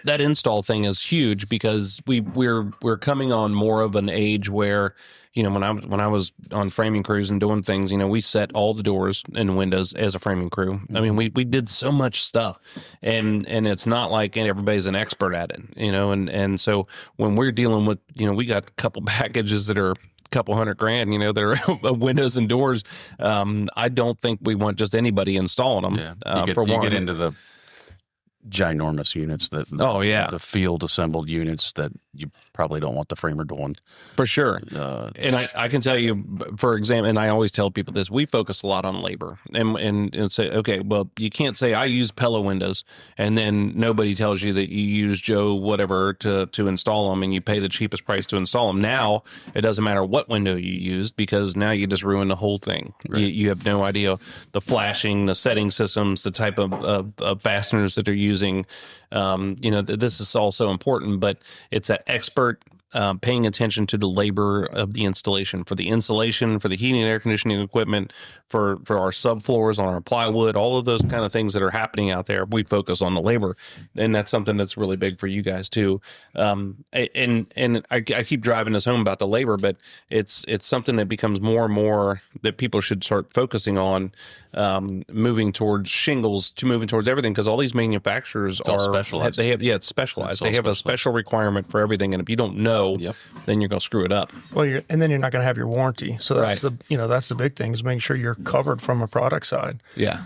That install thing is huge because we're coming on more of an age where, you know, when I was on framing crews and doing things, you know, we set all the doors and windows as a framing crew. I mean, we did so much stuff, and it's not like everybody's an expert at it, you know, and so when we're dealing with, you know, we got a couple packages that are couple $100,000, you know, they're windows and doors. I don't think we want just anybody installing them. Yeah. You get into the ginormous units the field assembled units that you probably don't want the framer doing. For sure. And I can tell you, for example, and I always tell people this, we focus a lot on labor and say, okay, well, you can't say I use Pella windows and then nobody tells you that you use Joe whatever to install them and you pay the cheapest price to install them. Now it doesn't matter what window you used because now you just ruin the whole thing. Right. You have no idea the flashing, the setting systems, the type of fasteners that they're using. This is also important, but it's that expert paying attention to the labor of the installation, for the insulation, for the heating and air conditioning equipment, for our subfloors on our plywood, all of those kind of things that are happening out there. We focus on the labor, and that's something that's really big for you guys too. And I keep driving this home about the labor, but it's something that becomes more and more that people should start focusing on, moving towards shingles, to moving towards everything, because all these manufacturers are specialized. It's specialized. They have a special requirement for everything, and if you don't know, then you're going to screw it up. Well, and then you're not going to have your warranty. So that's that's the big thing, is making sure you're covered from a product side. Yeah.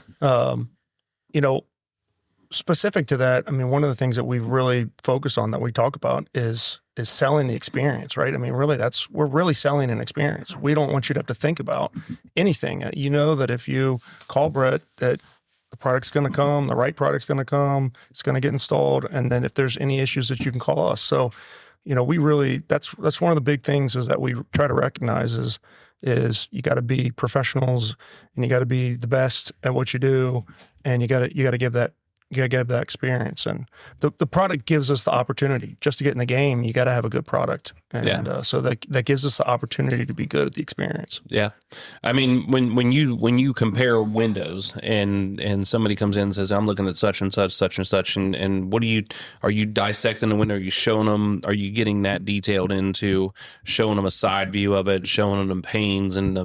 Specific to that, I mean, one of the things that we've really focused on that we talk about is selling the experience, right? I mean, really, we're really selling an experience. We don't want you to have to think about anything. You know that if you call Brett, that the product's going to come, the right product's going to come, it's going to get installed, and then if there's any issues that you can call us. So, we really, that's one of the big things is that we try to recognize is you got to be professionals and you got to be the best at what you do, and you got to give that experience. And the product gives us the opportunity. Just to get in the game, you got to have a good product, and so that gives us the opportunity to be good at the experience. Yeah, I mean, when you compare windows and somebody comes in and says, I'm looking at such and such, and what are you dissecting the window? Are you showing them? Are you getting that detailed into showing them a side view of it, showing them the panes and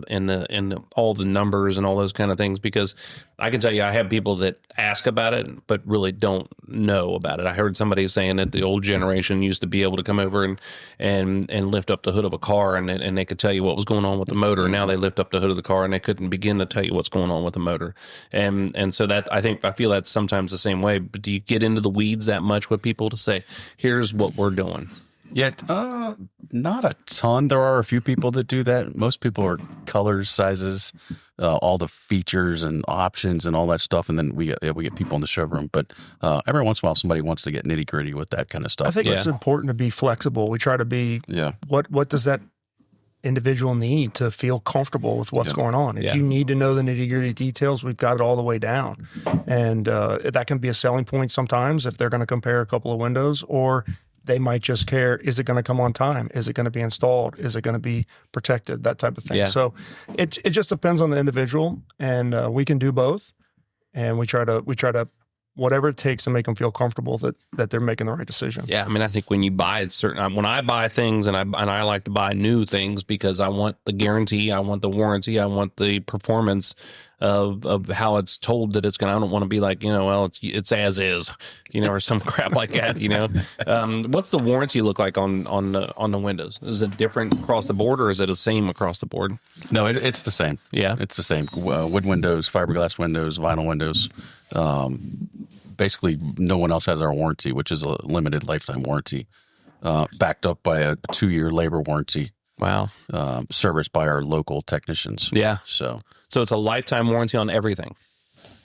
all the numbers and all those kind of things? Because I can tell you, I have people that ask about it, but really don't know about it. I heard somebody saying that the old generation used to be able to come over and lift up the hood of a car and they could tell you what was going on with the motor. Now they lift up the hood of the car and they couldn't begin to tell you what's going on with the motor. And so that I feel that's sometimes the same way. But do you get into the weeds that much with people to say, here's what we're doing? Yeah, not a ton. There are a few people that do that. Most people are colors, sizes, all the features and options and all that stuff. And then we get people in the showroom. But every once in a while, somebody wants to get nitty gritty with that kind of stuff. I think it's important to be flexible. We try to be. What does that individual need to feel comfortable with what's going on? If you need to know the nitty gritty details, we've got it all the way down. And that can be a selling point sometimes if they're going to compare a couple of windows, or they might just care, is it going to come on time? Is it going to be installed? Is it going to be protected? That type of thing. Yeah. So it just depends on the individual, and we can do both. And we try to whatever it takes to make them feel comfortable that they're making the right decision. Yeah, I mean, I think when you buy when I buy things, and I like to buy new things because I want the guarantee, I want the warranty, I want the performance of how it's told that it's going to. I don't want to be like, well, it's as is, or some crap like that, What's the warranty look like on the windows? Is it different across the board, or is it the same across the board? No, it's the same. Yeah, it's the same. Wood windows, fiberglass windows, vinyl windows. Basically, no one else has our warranty, which is a limited lifetime warranty, backed up by a 2-year labor warranty. Wow. Serviced by our local technicians. Yeah. So it's a lifetime warranty on everything.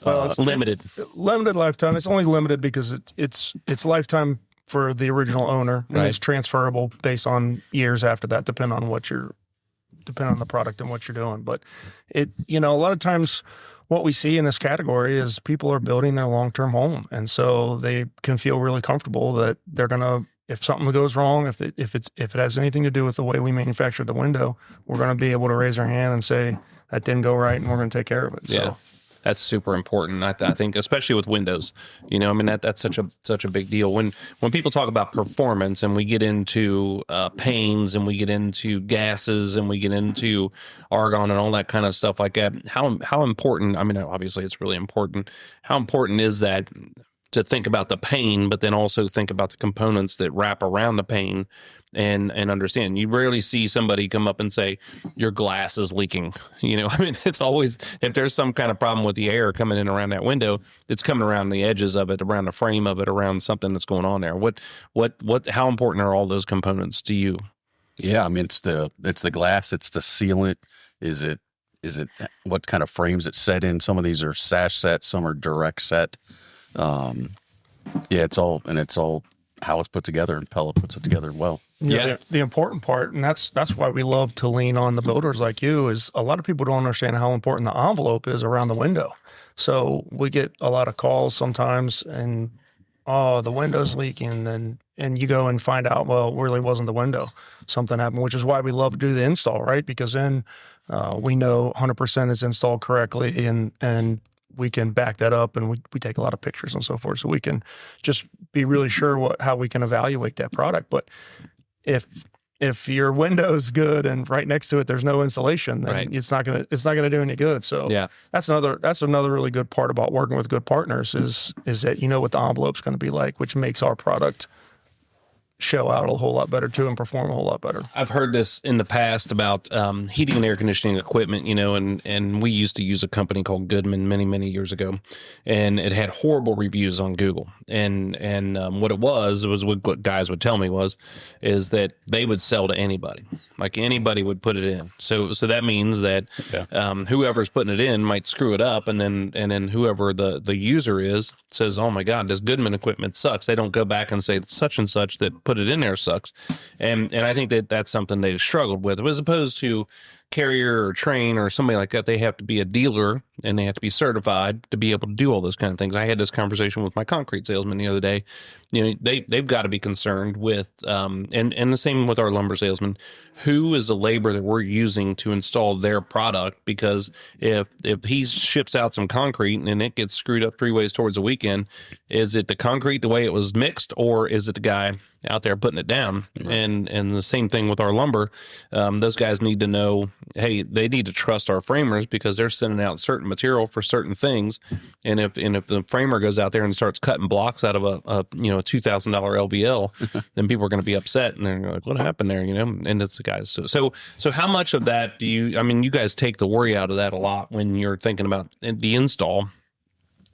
Well, it's limited lifetime. It's only limited because it's lifetime for the original owner, and it's transferable based on years after that, depending on the product and what you're doing. But a lot of times what we see in this category is people are building their long-term home, and so they can feel really comfortable that they're gonna. If something goes wrong, if it has anything to do with the way we manufactured the window, we're going to be able to raise our hand and say that didn't go right, and we're going to take care of it. So. Yeah, that's super important. I think, especially with windows, that's such a big deal. When people talk about performance, and we get into panes, and we get into gases, and we get into argon and all that kind of stuff like that, how important? I mean, obviously, it's really important. How important is that to think about the pane, but then also think about the components that wrap around the pane and understand. You rarely see somebody come up and say, your glass is leaking. I mean, it's always, if there's some kind of problem with the air coming in around that window, it's coming around the edges of it, around the frame of it, around something that's going on there. How important are all those components to you? Yeah, I mean, it's the glass, it's the sealant. Is it what kind of frames it's set in? Some of these are sash set, some are direct set. Yeah, it's all how it's put together, and Pella puts it together well. Yeah, the important part, and that's why we love to lean on the builders like you, is a lot of people don't understand how important the envelope is around the window. So we get a lot of calls sometimes, and the window's leaking, and you go and find out, well, it really wasn't the window. Something happened, which is why we love to do the install, right? Because then we know 100% is installed correctly, and we can back that up, and we take a lot of pictures and so forth, so we can just be really sure how we can evaluate that product. But if your window's good and right next to it there's no insulation, then it's not gonna do any good. So that's another really good part about working with good partners is that you know what the envelope's going to be like, which makes our product show out a whole lot better too and perform a whole lot better. I've heard this in the past about heating and air conditioning equipment, and we used to use a company called Goodman many years ago, and it had horrible reviews on Google. And what it was what guys would tell me is that they would sell to anybody, like anybody would put it in. So that means that whoever's putting it in might screw it up, and then whoever the user is says, oh my God, this Goodman equipment sucks. They don't go back and say such and such that put it in there sucks. And I think that's something they struggled with, as opposed to Carrier or Train or somebody like that. They have to be a dealer and they have to be certified to be able to do all those kind of things. I had this conversation with my concrete salesman the other day. They've got to be concerned with, and the same with our lumber salesman, who is the labor that we're using to install their product? Because if he ships out some concrete and it gets screwed up 3 ways towards the weekend, is it the concrete the way it was mixed, or is it the guy out there putting it down? And the same thing with our lumber. Those guys need to know, hey, they need to trust our framers because they're sending out certain material for certain things. And if the framer goes out there and starts cutting blocks out of a $2,000 LVL, then people are going to be upset and they're like, what happened there? And it's the guys. So how much of that you guys take the worry out of that a lot when you're thinking about the install?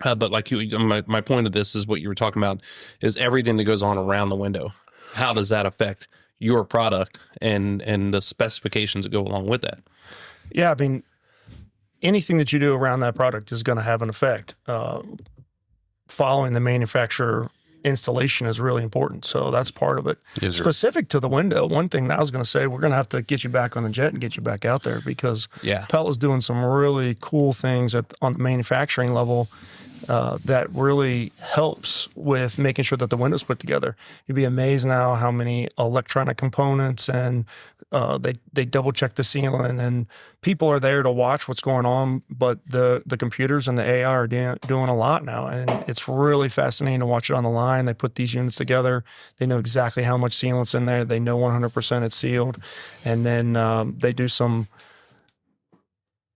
But like my point of this is what you were talking about is everything that goes on around the window. How does that affect your product and the specifications that go along with that? Yeah, I mean, anything that you do around that product is going to have an effect. Following the manufacturer installation is really important. So that's part of it. Yes, specific to the window, one thing that I was going to say, we're going to have to get you back on the jet and get you back out there because Pella's doing some really cool things on the manufacturing level that really helps with making sure that the window's put together. You'd be amazed now how many electronic components and they double check the sealant, and people are there to watch what's going on, but the computers and the AI are doing a lot now, and it's really fascinating to watch it on the line. They put these units together. They know exactly how much sealant's in there. They know 100% it's sealed, and then they do some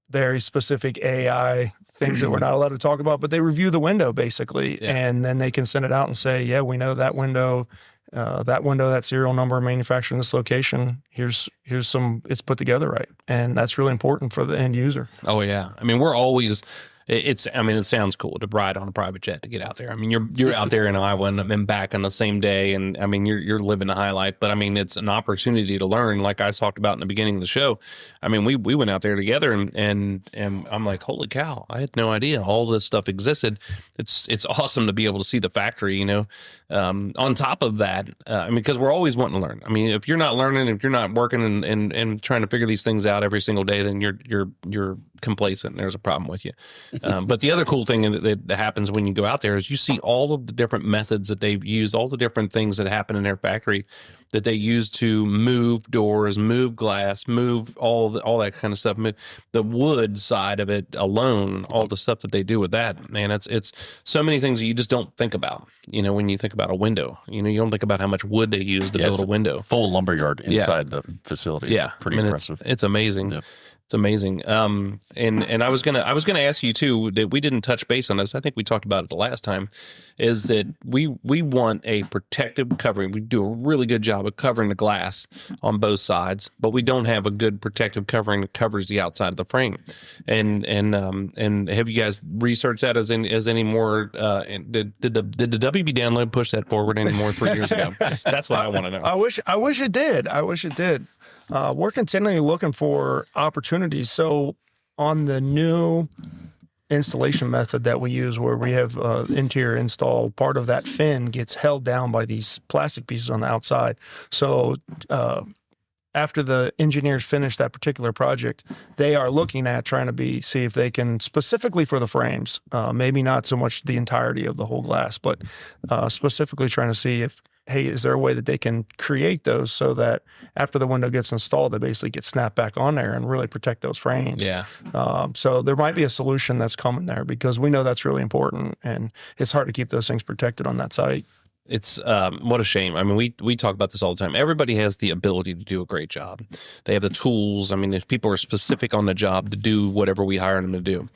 very specific AI things that we're not allowed to talk about, but they review the window basically, and then they can send it out and say, yeah, we know that window, that serial number, manufactured in this location. Here's some, it's put together right, and that's really important for the end user. Oh yeah, I mean we're always. It sounds cool to ride on a private jet to get out there. I mean, you're out there in Iowa and back on the same day, and I mean, you're living the high life. But I mean, it's an opportunity to learn, like I talked about in the beginning of the show. I mean, we went out there together, and I'm like, holy cow, I had no idea all this stuff existed. It's awesome to be able to see the factory. On top of that, I mean, because we're always wanting to learn. I mean, if you're not learning, if you're not working and trying to figure these things out every single day, then you're complacent and there's a problem with you. But the other cool thing that happens when you go out there is you see all of the different methods that they've used, all the different things that happen in their factory that they use to move doors, move glass, move all that kind of stuff. The wood side of it alone, all the stuff that they do with that, man, it's so many things that you just don't think about. When you think about a window, you don't think about how much wood they use to build a window. Full lumberyard inside the facility. Yeah, pretty impressive. It's amazing. Yeah. It's amazing. And I was gonna ask you too, that we didn't touch base on this. I think we talked about it the last time, is that we want a protective covering. We do a really good job of covering the glass on both sides, but we don't have a good protective covering that covers the outside of the frame. And have you guys researched that as any more? Did the WB download push that forward anymore 3 years ago? That's what I want to know. I wish it did. We're continually looking for opportunities. So on the new installation method that we use, where we have interior install, part of that fin gets held down by these plastic pieces on the outside. So after the engineers finish that particular project, they are looking at trying to see if they can, specifically for the frames, maybe not so much the entirety of the whole glass, but specifically trying to see if, hey, is there a way that they can create those so that after the window gets installed, they basically get snapped back on there and really protect those frames. Yeah. So there might be a solution that's coming there, because we know that's really important, and it's hard to keep those things protected on that site. It's what a shame. I mean, we talk about this all the time. Everybody has the ability to do a great job. They have the tools. I mean, if people are specific on the job to do whatever we hire them to do,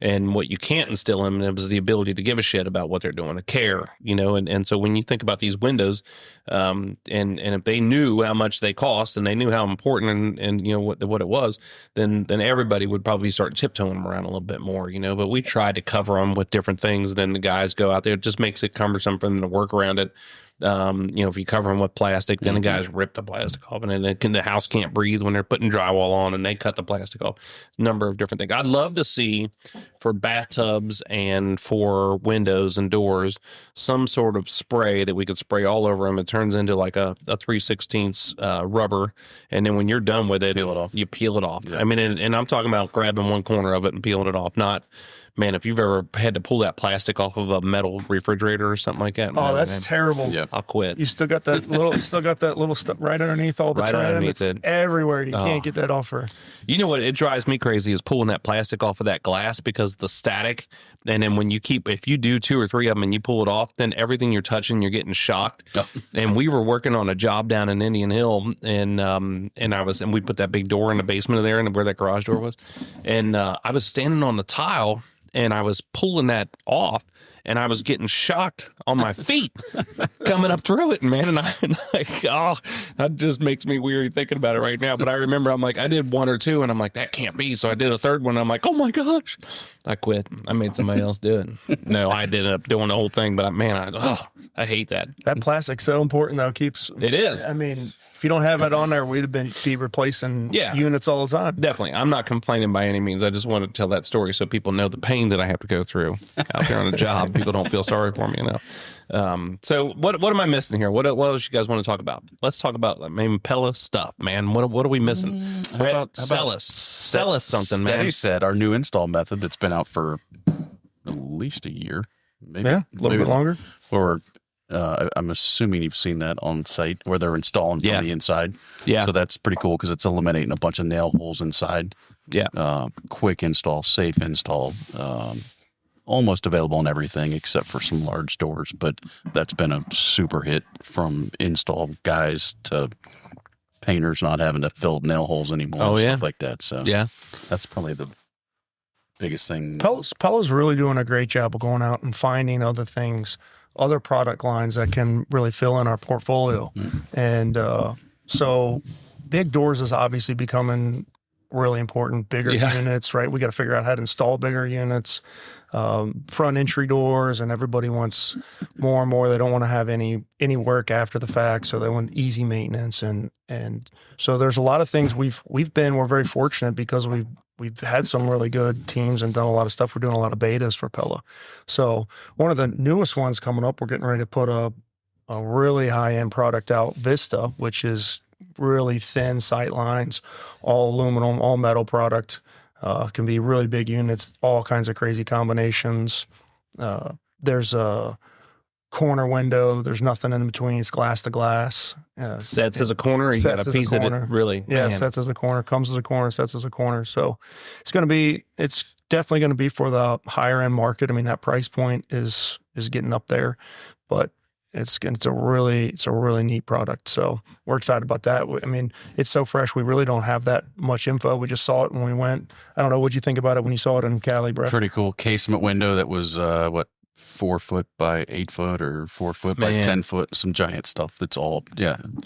and what you can't instill in them is the ability to give a shit about what they're doing, to care, and so when you think about these windows, and if they knew how much they cost and they knew how important and what it was, then everybody would probably start tiptoeing them around a little bit more, but we try to cover them with different things. Then the guys go out there. It just makes it cumbersome for them to work around it. If you cover them with plastic, then the guys rip the plastic off, and then the house can't breathe when they're putting drywall on, and they cut the plastic off. Number of different things. I'd love to see, for bathtubs and for windows and doors, some sort of spray that we could spray all over them. It turns into like a 3/16 rubber, and then when you're done with it, you peel it off. Yeah. I mean, and I'm talking about grabbing one corner of it and peeling it off, not. Man, if you've ever had to pull that plastic off of a metal refrigerator or something like that, that's terrible. Yeah. I'll quit. You still got that little stuff right underneath all the trim. Underneath it's everywhere. You can't get that off. You know what? It drives me crazy is pulling that plastic off of that glass, because the static. And then if you do 2 or 3 of them and you pull it off, then everything you're touching, you're getting shocked. Yep. And we were working on a job down in Indian Hill, and we put that big door in the basement of there, and where that garage door was, and I was standing on the tile. And I was pulling that off, and I was getting shocked on my feet coming up through it, man. And that just makes me weary thinking about it right now. But I remember I did 1 or 2, and I'm like, that can't be. So I did a 3rd one. And I'm like, oh my gosh, I quit. I made somebody else do it. No, I ended up doing the whole thing. But man, I hate that. That plastic's so important, though. It is. I mean, if you don't have it on there, we'd be replacing units all the time. Definitely. I'm not complaining by any means. I just want to tell that story so people know the pain that I have to go through out there on the job. People don't feel sorry for me, So what am I missing here? What else you guys want to talk about? Let's talk about maybe Pella stuff, man. What are we missing? Sell us something, man. Steady said our new install method that's been out for at least a year, maybe a little bit longer. Or I'm assuming you've seen that on site where they're installing from the inside. Yeah. So that's pretty cool because it's eliminating a bunch of nail holes inside. Yeah. Quick install, safe install, almost available on everything except for some large doors. But that's been a super hit from install guys to painters not having to fill nail holes anymore. Stuff like that. So that's probably the biggest thing. Pella's really doing a great job of going out and finding other things, other product lines that can really fill in our portfolio. And so big doors is obviously becoming really important. Bigger units, right? We got to figure out how to install bigger units, front entry doors, and everybody wants more and more. They don't want to have any work after the fact, so they want easy maintenance. And so there's a lot of things we're very fortunate because we've had some really good teams and done a lot of stuff. We're doing a lot of betas for Pella. So one of the newest ones coming up, we're getting ready to put a really high-end product out, Vista, which is really thin sight lines, all aluminum, all metal product. Can be really big units, all kinds of crazy combinations. There's a corner window. There's nothing in between. It's glass to glass. Sets as a corner. You got a piece of it. Really? Yeah, sets as a corner, comes as a corner, sets as a corner. So it's definitely going to be for the higher end market. I mean, that price point is getting up there, but It's a really neat product. So we're excited about that. I mean, it's so fresh. We really don't have that much info. We just saw it when we went. I don't know. What'd you think about it when you saw it in Cali, Brett? Pretty cool casement window that was 4 foot by 8 foot or 4 foot by 10 foot, some giant stuff. That's all,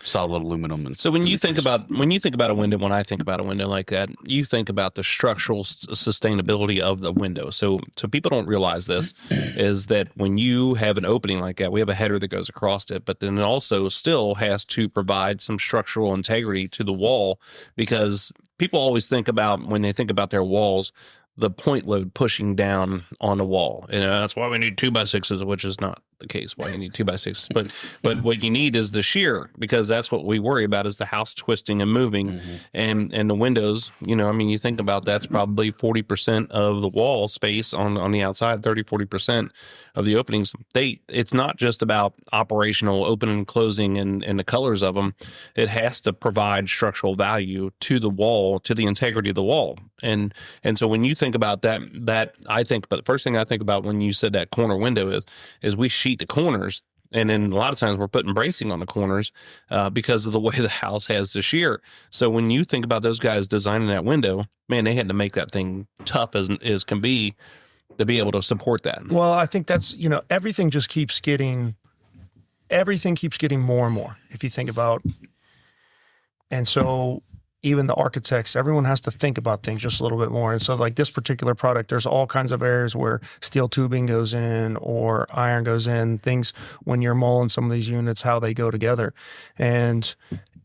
solid aluminum. And so when you think about a window, when I think about a window like that, you think about the structural sustainability of the window. So people don't realize this is that when you have an opening like that, we have a header that goes across it, but then it also still has to provide some structural integrity to the wall, because people always think about, when they think about their walls, the point load pushing down on the wall. And that's why we need 2x6s, which is not the case why you need 2x6s. But what you need is the shear, because that's what we worry about, is the house twisting and moving. And the windows, you think about that's probably 40% of the wall space on the outside, 30-40% of the openings. It's not just about operational opening and closing and the colors of them. It has to provide structural value to the wall, to the integrity of the wall. And so when you think about that but the first thing I think about when you said that corner window is we sheet the corners, and then a lot of times we're putting bracing on the corners because of the way the house has the shear. So when you think about those guys designing that window, man, they had to make that thing tough as can be to be able to support that. Well, I think that's, everything keeps getting more and more, if you think about. And so even the architects, everyone has to think about things just a little bit more. And so like this particular product, there's all kinds of areas where steel tubing goes in or iron goes in, things when you're mulling some of these units, how they go together. And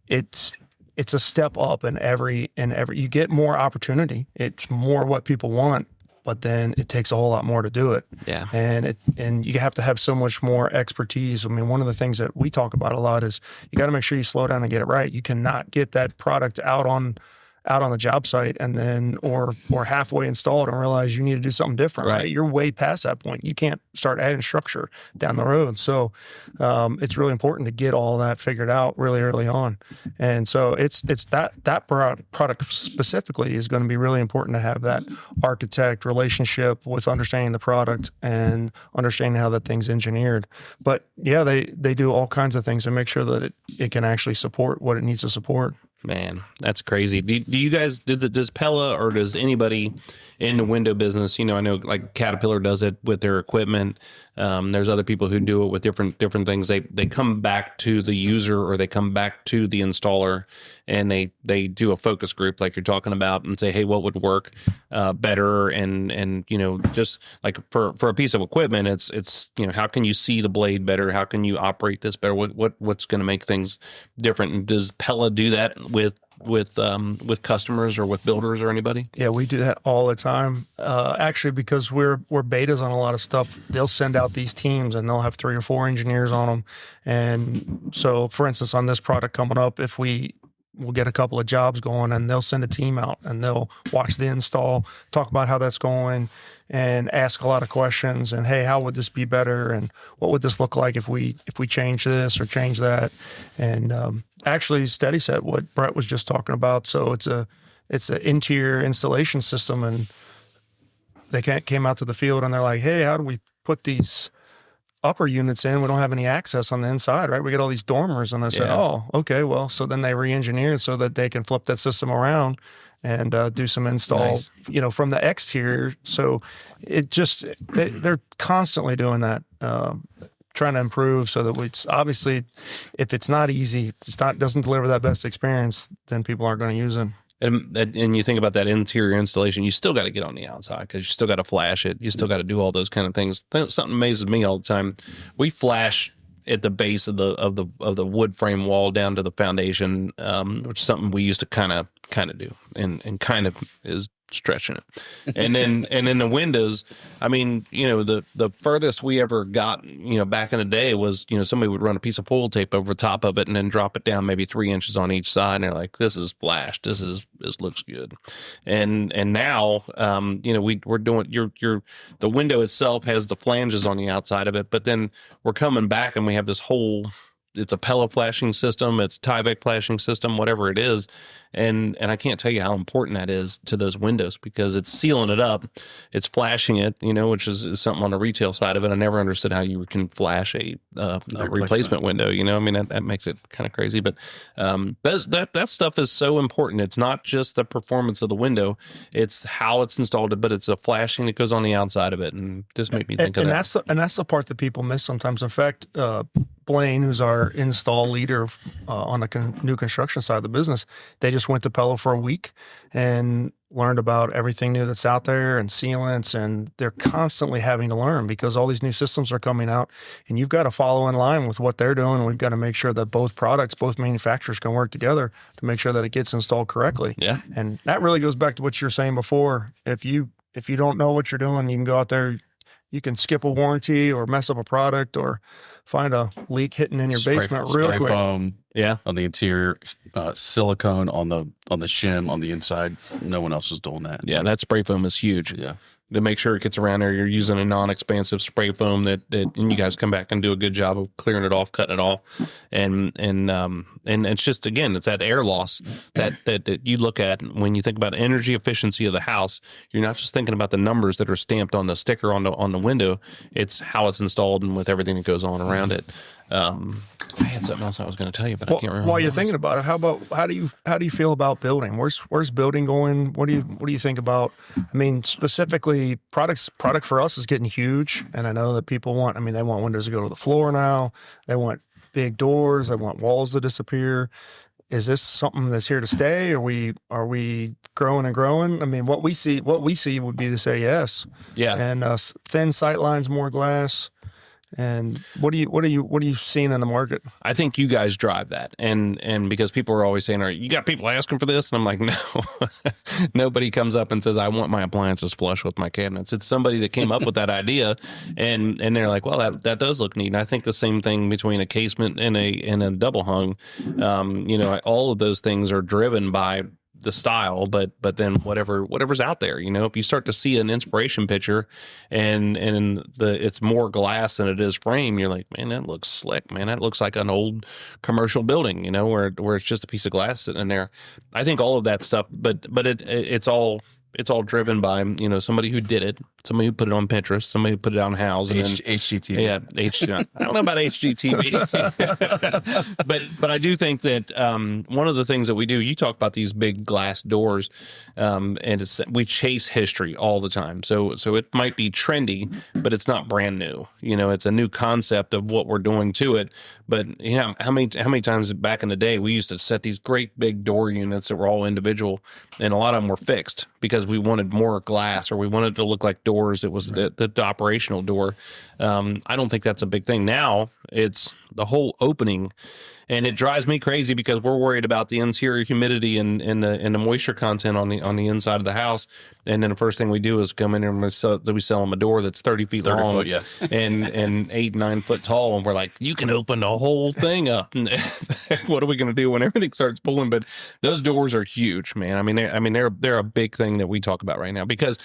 it's a step up in every, you get more opportunity. It's more what people want, but then it takes a whole lot more to do it. Yeah. And you have to have so much more expertise. I mean, one of the things that we talk about a lot is you got to make sure you slow down and get it right. You cannot get that product out on the job site and then or halfway installed and realize you need to do something different. Right? You're way past that point. You can't start adding structure down the road. So it's really important to get all that figured out really early on. And so it's that product specifically is going to be really important to have that architect relationship with understanding the product and understanding how that thing's engineered. But yeah, they do all kinds of things to make sure that it can actually support what it needs to support. Man, that's crazy. Do you guys, does Pella or does anybody in the window business, I know like Caterpillar does it with their equipment. There's other people who do it with different things. They come back to the user or they come back to the installer and they do a focus group like you're talking about and say, hey, what would work better? And just like for a piece of equipment, it's how can you see the blade better? How can you operate this better? What's going to make things different? And does Pella do that with customers or with builders or anybody? Yeah, we do that all the time. Actually, because we're betas on a lot of stuff, they'll send out these teams and they'll have 3 or 4 engineers on them. And so, for instance, on this product coming up, if we'll get a couple of jobs going and they'll send a team out and they'll watch the install, talk about how that's going and ask a lot of questions and, hey, how would this be better? And what would this look like if we change this or change that? And actually Steady Set, what Brett was just talking about. So it's an interior installation system, and they came out to the field and they're like, hey, how do we put these upper units in? We don't have any access on the inside, right? We got all these dormers. And they said, oh, okay, well, so then they re-engineered so that they can flip that system around and do some install, from the exterior. So it just, they're constantly doing that, trying to improve so that it's obviously, if it's not easy, doesn't deliver that best experience, then people aren't going to use it. And you think about that interior installation, you still got to get on the outside because you still got to flash it. You still got to do all those kind of things. Something amazes me all the time. We flash at the base of the wood frame wall down to the foundation, which is something we used to kind of do, and kind of is stretching it. And then the windows, I mean, the furthest we ever got, back in the day was, somebody would run a piece of foil tape over the top of it and then drop it down maybe 3 inches on each side. And they're like, this is flashed. This looks good. And now, we're doing the window itself has the flanges on the outside of it, but then we're coming back and we have this whole, it's a Pella flashing system, it's Tyvek flashing system, whatever it is. and I can't tell you how important that is to those windows, because it's sealing it up, it's flashing it, which is something on the retail side of it. I never understood how you can flash a replacement window. I mean, that makes it kind of crazy. But that stuff is so important. It's not just the performance of the window; it's how it's installed. But it's a flashing that goes on the outside of it, and just made me think of that. That's the part that people miss sometimes. In fact, Blaine, who's our install leader on the new construction side of the business, they just went to Pella for a week and learned about everything new that's out there and sealants, and they're constantly having to learn because all these new systems are coming out, and you've got to follow in line with what they're doing. And we've got to make sure that both manufacturers can work together to make sure that it gets installed correctly. Yeah. And that really goes back to what you were saying before. If you don't know what you're doing, you can go out there, you can skip a warranty or mess up a product or find a leak hidden in your basement real quick. Foam, on the interior, silicone on the shim on the inside. No one else is doing that. Yeah, that spray foam is huge. Yeah. To make sure it gets around there, you're using a non-expansive spray foam and you guys come back and do a good job of clearing it off, cutting it off, and it's just, again, it's that air loss that you look at when you think about energy efficiency of the house. You're not just thinking about the numbers that are stamped on the sticker on the window. It's how it's installed and with everything that goes on around it. I had something else I was going to tell you, but I can't remember. While you're thinking about it, how do you feel about building? Where's building going? What do you think about? I mean, specifically, product for us is getting huge, and I know that people want. I mean, they want windows to go to the floor now. They want big doors. They want walls to disappear. Is this something that's here to stay? Are we growing and growing? I mean, what we see would be to say yes. Yeah. And thin sight lines, more glass. And what are you seeing in the market? I think you guys drive that, and because people are always saying, you got people asking for this?" And I'm like, no, nobody comes up and says, "I want my appliances flush with my cabinets." It's somebody that came up with that idea, and they're like, "Well, that does look neat." And I think the same thing between a casement and a double hung. All of those things are driven by the style, but then whatever's out there, if you start to see an inspiration picture and it's more glass than it is frame, you're like, man, that looks slick, man. That looks like an old commercial building, where it's just a piece of glass sitting in there. I think all of that stuff, but it's all driven by, somebody who did it, somebody who put it on Pinterest, somebody who put it on House, and HGTV. Yeah, I don't know about HGTV, but I do think that one of the things that we do, you talk about these big glass doors, and we chase history all the time. So it might be trendy, but it's not brand new. It's a new concept of what we're doing to it. But how many times back in the day we used to set these great big door units that were all individual, and a lot of them were fixed because we wanted more glass, or we wanted it to look like doors. It was the operational door. I don't think that's a big thing. Now it's the whole opening, and it drives me crazy because we're worried about the interior humidity and the moisture content on the inside of the house. And then the first thing we do is come in and we sell them a door that's 30 feet long, and 8-9 foot tall, and we're like, you can open the whole thing up. What are we going to do when everything starts pulling? But those doors are huge, man. I mean they're a big thing that we talk about right now because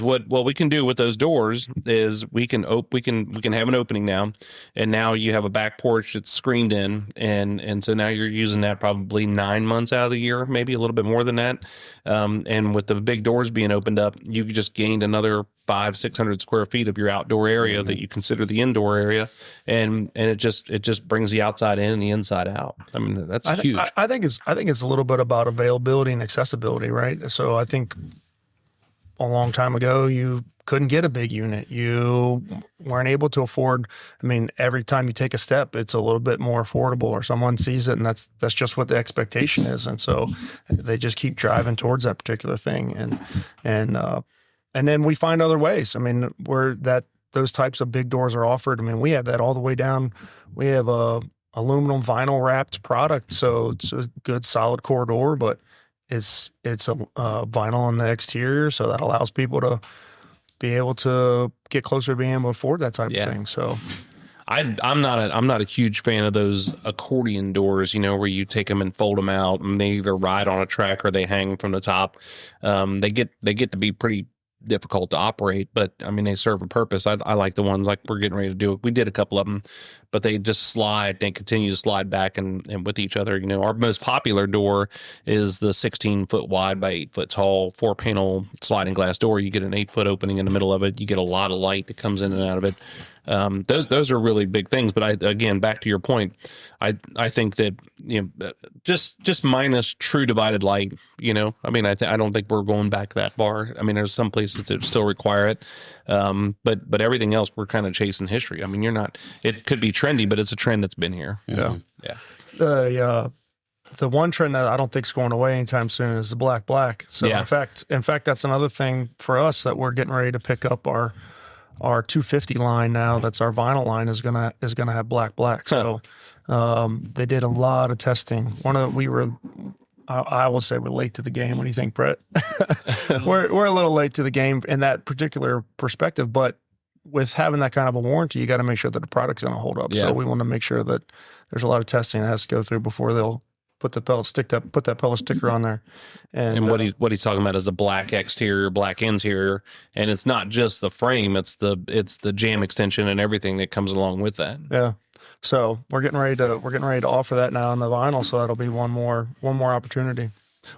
what we can do with those doors is we can have an opening now, and now you have a back porch that's screened in, and so now you're using that probably 9 months out of the year, maybe a little bit more than that. And with the big doors being opened up, you just gained another 500-600 square feet of your outdoor area that you consider the indoor area, and it just brings the outside in and the inside out. I mean, that's huge. I think it's a little bit about availability and accessibility, right? So I think a long time ago you couldn't get a big unit. You weren't able to afford. I mean, every time you take a step, it's a little bit more affordable, or someone sees it, and that's just what the expectation is, and so they just keep driving towards that particular thing, and then we find other ways. I mean, where those types of big doors are offered. I mean, we have that all the way down. We have a aluminum vinyl wrapped product, so it's a good solid core door, but it's a vinyl on the exterior, so that allows people to be able to get closer to being able to afford that type of thing. So I'm not a huge fan of those accordion doors, where you take them and fold them out, and they either ride on a track or they hang from the top. They get to be pretty difficult to operate, but I mean, they serve a purpose. I like the ones like we're getting ready to do. We did a couple of them, but they just slide and continue to slide back and with each other. Our most popular door is the 16-foot wide by 8-foot tall 4-panel sliding glass door. You get an 8-foot opening in the middle of it. You get a lot of light that comes in and out of it. Those are really big things. But again, back to your point, I think that just minus true divided light. I mean, I don't think we're going back that far. I mean, there's some places that still require it, but everything else we're kind of chasing history. I mean, you're not. It could be trendy, but it's a trend that's been here. Yeah, yeah. The one trend that I don't think is going away anytime soon is the black. So Yeah. in fact, that's another thing for us that we're getting ready to pick up our 250 line now. That's our vinyl line is gonna have black. So they did a lot of testing. I will say we're late to the game. What do you think, Brett? we're a little late to the game in that particular perspective, but with having that kind of a warranty, you got to make sure that the product's going to hold up. Yeah. So we want to make sure that there's a lot of testing that has to go through before they'll put that Pella sticker on there. And what he's talking about is a black exterior, black interior, and it's not just the frame; it's the jam extension and everything that comes along with that. Yeah. So we're getting ready to offer that now on the vinyl. So that'll be one more opportunity.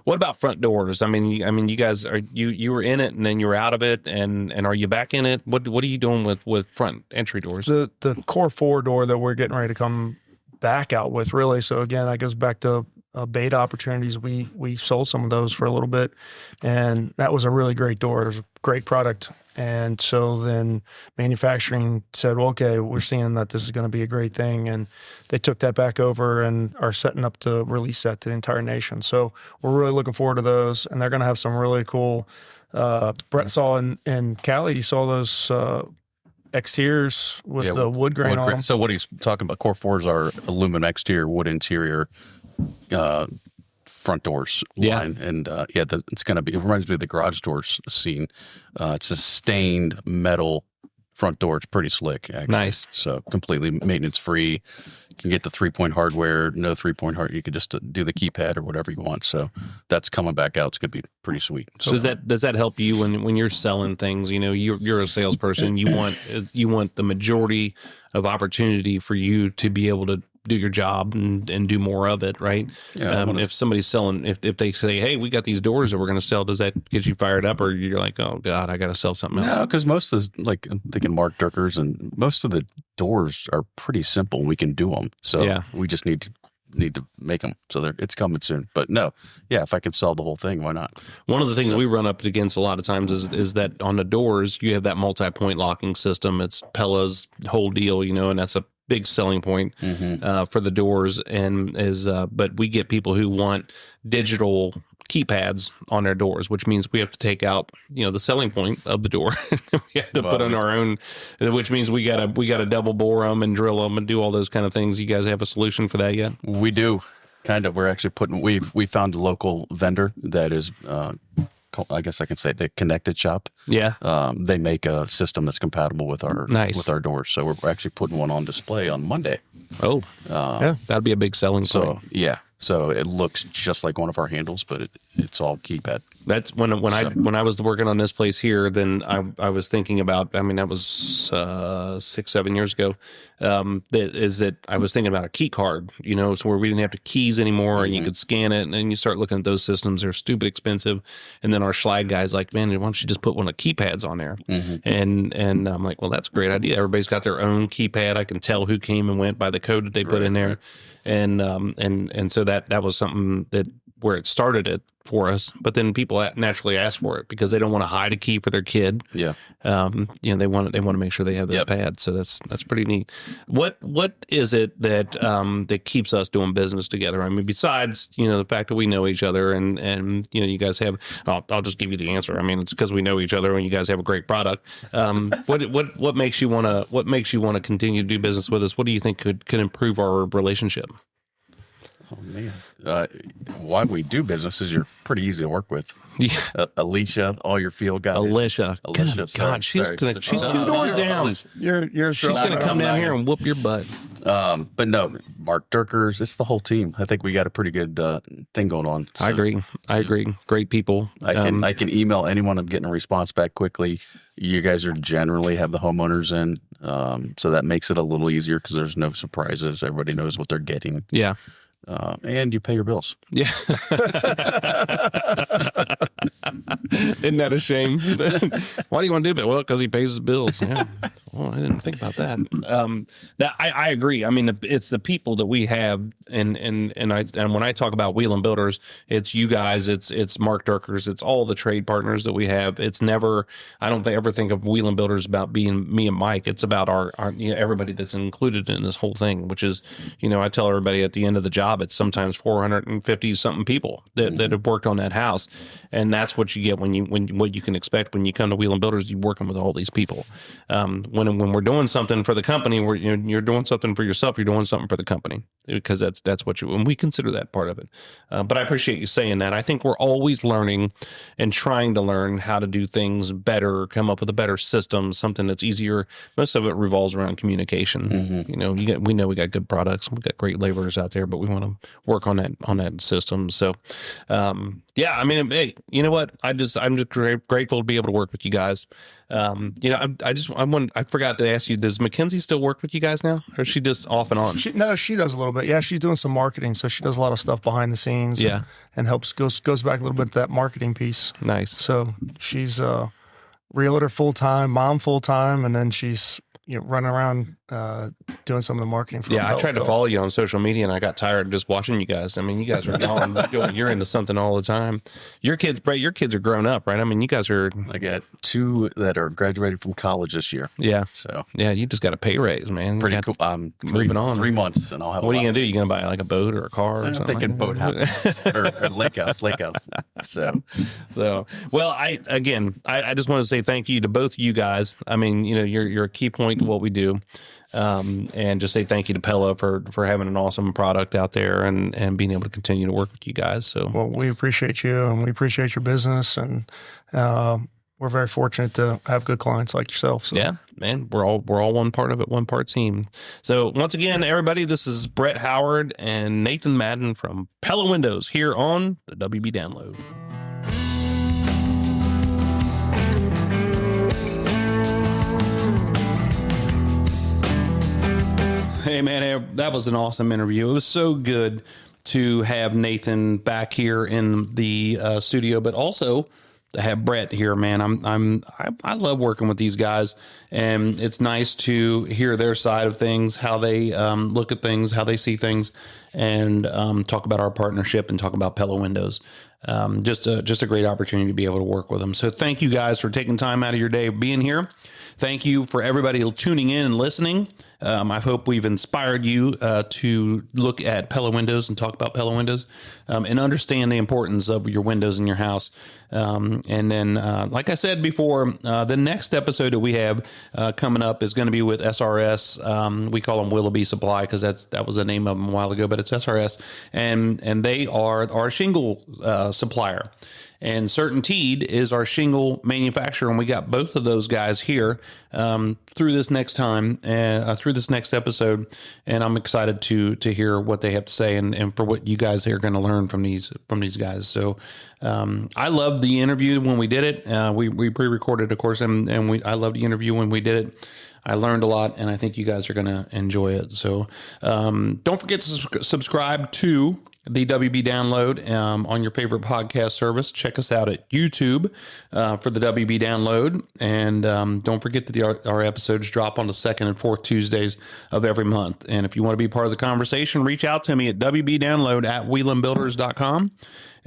What about front doors? I mean, you guys you were in it and then you were out of it, and are you back in it? What are you doing with front entry doors? The Core 4 door that we're getting ready to come back out with, really. So again, that goes back to beta opportunities. We sold some of those for a little bit, and that was a really great door. It was a great product. And so then manufacturing said, well, okay, we're seeing that this is going to be a great thing. And they took that back over and are setting up to release that to the entire nation. So we're really looking forward to those. And they're going to have some really cool, Brett saw in Cali, you saw those exteriors with the wood grain on them. So what he's talking about, Core 4s are aluminum exterior, wood interior, front doors line. And it's going to be, it reminds me of the garage doors scene. It's a stained metal front door. It's pretty slick, actually. Nice. So completely maintenance free. You can get the 3-point hardware, no 3-point hardware. You could just do the keypad or whatever you want. So that's coming back out. It's going to be pretty sweet. So does that help you when you're selling things? You're a salesperson. You want the majority of opportunity for you to be able to do your job and do more of it, right? Yeah, if somebody's selling, if they say, hey, we got these doors that we're going to sell, does that get you fired up, or you're like, oh God, I got to sell something else? No, because most of the, like, I'm thinking Mark Durkers, and most of the doors are pretty simple. We can do them. So we just need to make them. So it's coming soon. But no, if I could sell the whole thing, why not? One of the things we run up against a lot of times is that on the doors, you have that multi-point locking system. It's Pella's whole deal, and that's a big selling point for the doors, and but we get people who want digital keypads on their doors, which means we have to take out the selling point of the door. We have to put on our own, which means we gotta double bore them and drill them and do all those kind of things. You guys have a solution for that yet? We do, kind of. We're actually we found a local vendor that is I guess I can say the Connected Shop. Yeah. They make a system that's compatible with our doors. So we're actually putting one on display on Monday. Oh, that'd be a big selling point. So it looks just like one of our handles, but it's all keypad. That's when I was working on this place here, then I was thinking about, I mean, that was 6-7 years ago. That I was thinking about a key card, so where we didn't have to keys anymore, and you could scan it, and then you start looking at those systems. They're stupid expensive. And then our Schlag guy's like, man, why don't you just put one of the keypads on there? And I'm like, well, that's a great idea. Everybody's got their own keypad. I can tell who came and went by the code that they put in there. And so that was something that where it started it for us, but then people naturally ask for it because they don't want to hide a key for their kid. Yeah. They want to make sure they have that pad. So that's pretty neat. What is it that that keeps us doing business together? I mean, besides, the fact that we know each other and you guys have, I'll just give you the answer. I mean, it's because we know each other and you guys have a great product. What makes you want to continue to do business with us? What do you think could improve our relationship? Oh man, why we do business is you're pretty easy to work with. Yeah. Alicia, all your field guys. Alicia. God, she's two doors down. She's going to come down here and whoop your butt. But no, Mark Durkers, it's the whole team. I think we got a pretty good thing going on. So I agree. Great people. I can email anyone. I'm getting a response back quickly. You guys are generally have the homeowners in, so that makes it a little easier because there's no surprises. Everybody knows what they're getting. Yeah. And you pay your bills. Yeah. Isn't that a shame? Why do you want to do that? Well, because he pays his bills. Yeah. Well, I didn't think about that. I agree. I mean, it's the people that we have, and when I talk about Wieland Builders, it's you guys, it's Mark Durkers, it's all the trade partners that we have. It's never. I don't ever think of Wieland Builders about being me and Mike. It's about our everybody that's included in this whole thing. Which is, I tell everybody at the end of the job, it's sometimes 450 something people that have worked on that house, and that's what you get when what you can expect when you come to Wieland Builders. You're working with all these people. When we're doing something for the company, you're doing something for yourself. You're doing something for the company because that's what and we consider that part of it. But I appreciate you saying that. I think we're always learning and trying to learn how to do things better, come up with a better system, something that's easier. Most of it revolves around communication. Mm-hmm. We know we got good products, we got great laborers out there, but we want to work on that system. So, yeah, I mean, hey, you know what? I'm just grateful to be able to work with you guys. I forgot to ask you, does Mackenzie still work with you guys now, or is she just off and on? She does a little bit. Yeah, she's doing some marketing, so she does a lot of stuff behind the scenes. Yeah, and helps goes back a little bit to that marketing piece. Nice. So she's realtor full time, mom full time, and then she's running around doing some of the marketing for I tried to follow you on social media, and I got tired of just watching you guys. I mean, you guys are gone. You're into something all the time. Your kids, Brett, are grown up, right? I mean, you guys are. I got 2 that are graduated from college this year. Yeah. So yeah, you just got a pay raise, man. Pretty cool. I'm moving on 3 months, and I'll have. What are you gonna do? You gonna buy like a boat or a car? Or something? Thinking boat house or lake house. So well, I just want to say thank you to both of you guys. I mean, you're a key point to what we do. And just say thank you to Pella for having an awesome product out there and being able to continue to work with you guys. So, well, we appreciate you and we appreciate your business, and we're very fortunate to have good clients like yourself. So. Yeah, man, we're all one part of it, one part team. So once again, everybody, this is Brett Howard and Nathan Madden from Pella Windows here on the WB Download. Hey, man, that was an awesome interview. It was so good to have Nathan back here in the studio, but also to have Brett here, man. I love working with these guys, and it's nice to hear their side of things, how they look at things, how they see things, and talk about our partnership and talk about Pella Windows. Just a great opportunity to be able to work with them. So thank you guys for taking time out of your day being here. Thank you for everybody tuning in and listening. I hope we've inspired you to look at Pella Windows and talk about Pella Windows and understand the importance of your windows in your house. And then, like I said before, the next episode that we have coming up is going to be with SRS. We call them Willoughby Supply because that was the name of them a while ago, but it's SRS, and they are our shingle supplier. And CertainTeed is our shingle manufacturer, and we got both of those guys here through this next time and through this next episode. And I'm excited to hear what they have to say and for what you guys are going to learn from these guys. So I loved the interview when we did it. We pre-recorded, of course, and I loved the interview when we did it. I learned a lot, and I think you guys are going to enjoy it. So don't forget to subscribe to the WB Download on your favorite podcast service. Check us out at YouTube for the WB Download. And don't forget that our episodes drop on the second and fourth Tuesdays of every month. And if you want to be part of the conversation, reach out to me at wbdownload@wielandbuilders.com.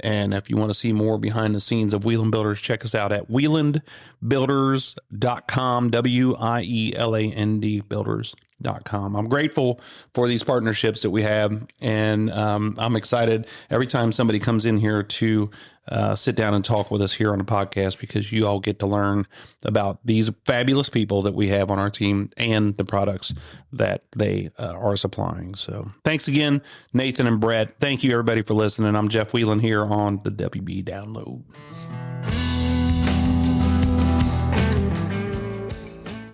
And if you want to see more behind the scenes of Wieland Builders, check us out at wielandbuilders.com, WIELAND Builders. wielandbuilders.com. I'm grateful for these partnerships that we have, and I'm excited every time somebody comes in here to sit down and talk with us here on the podcast, because you all get to learn about these fabulous people that we have on our team and the products that they are supplying. So thanks again, Nathan and Brett. Thank you, everybody, for listening. I'm Jeff Wieland here on the WB Download.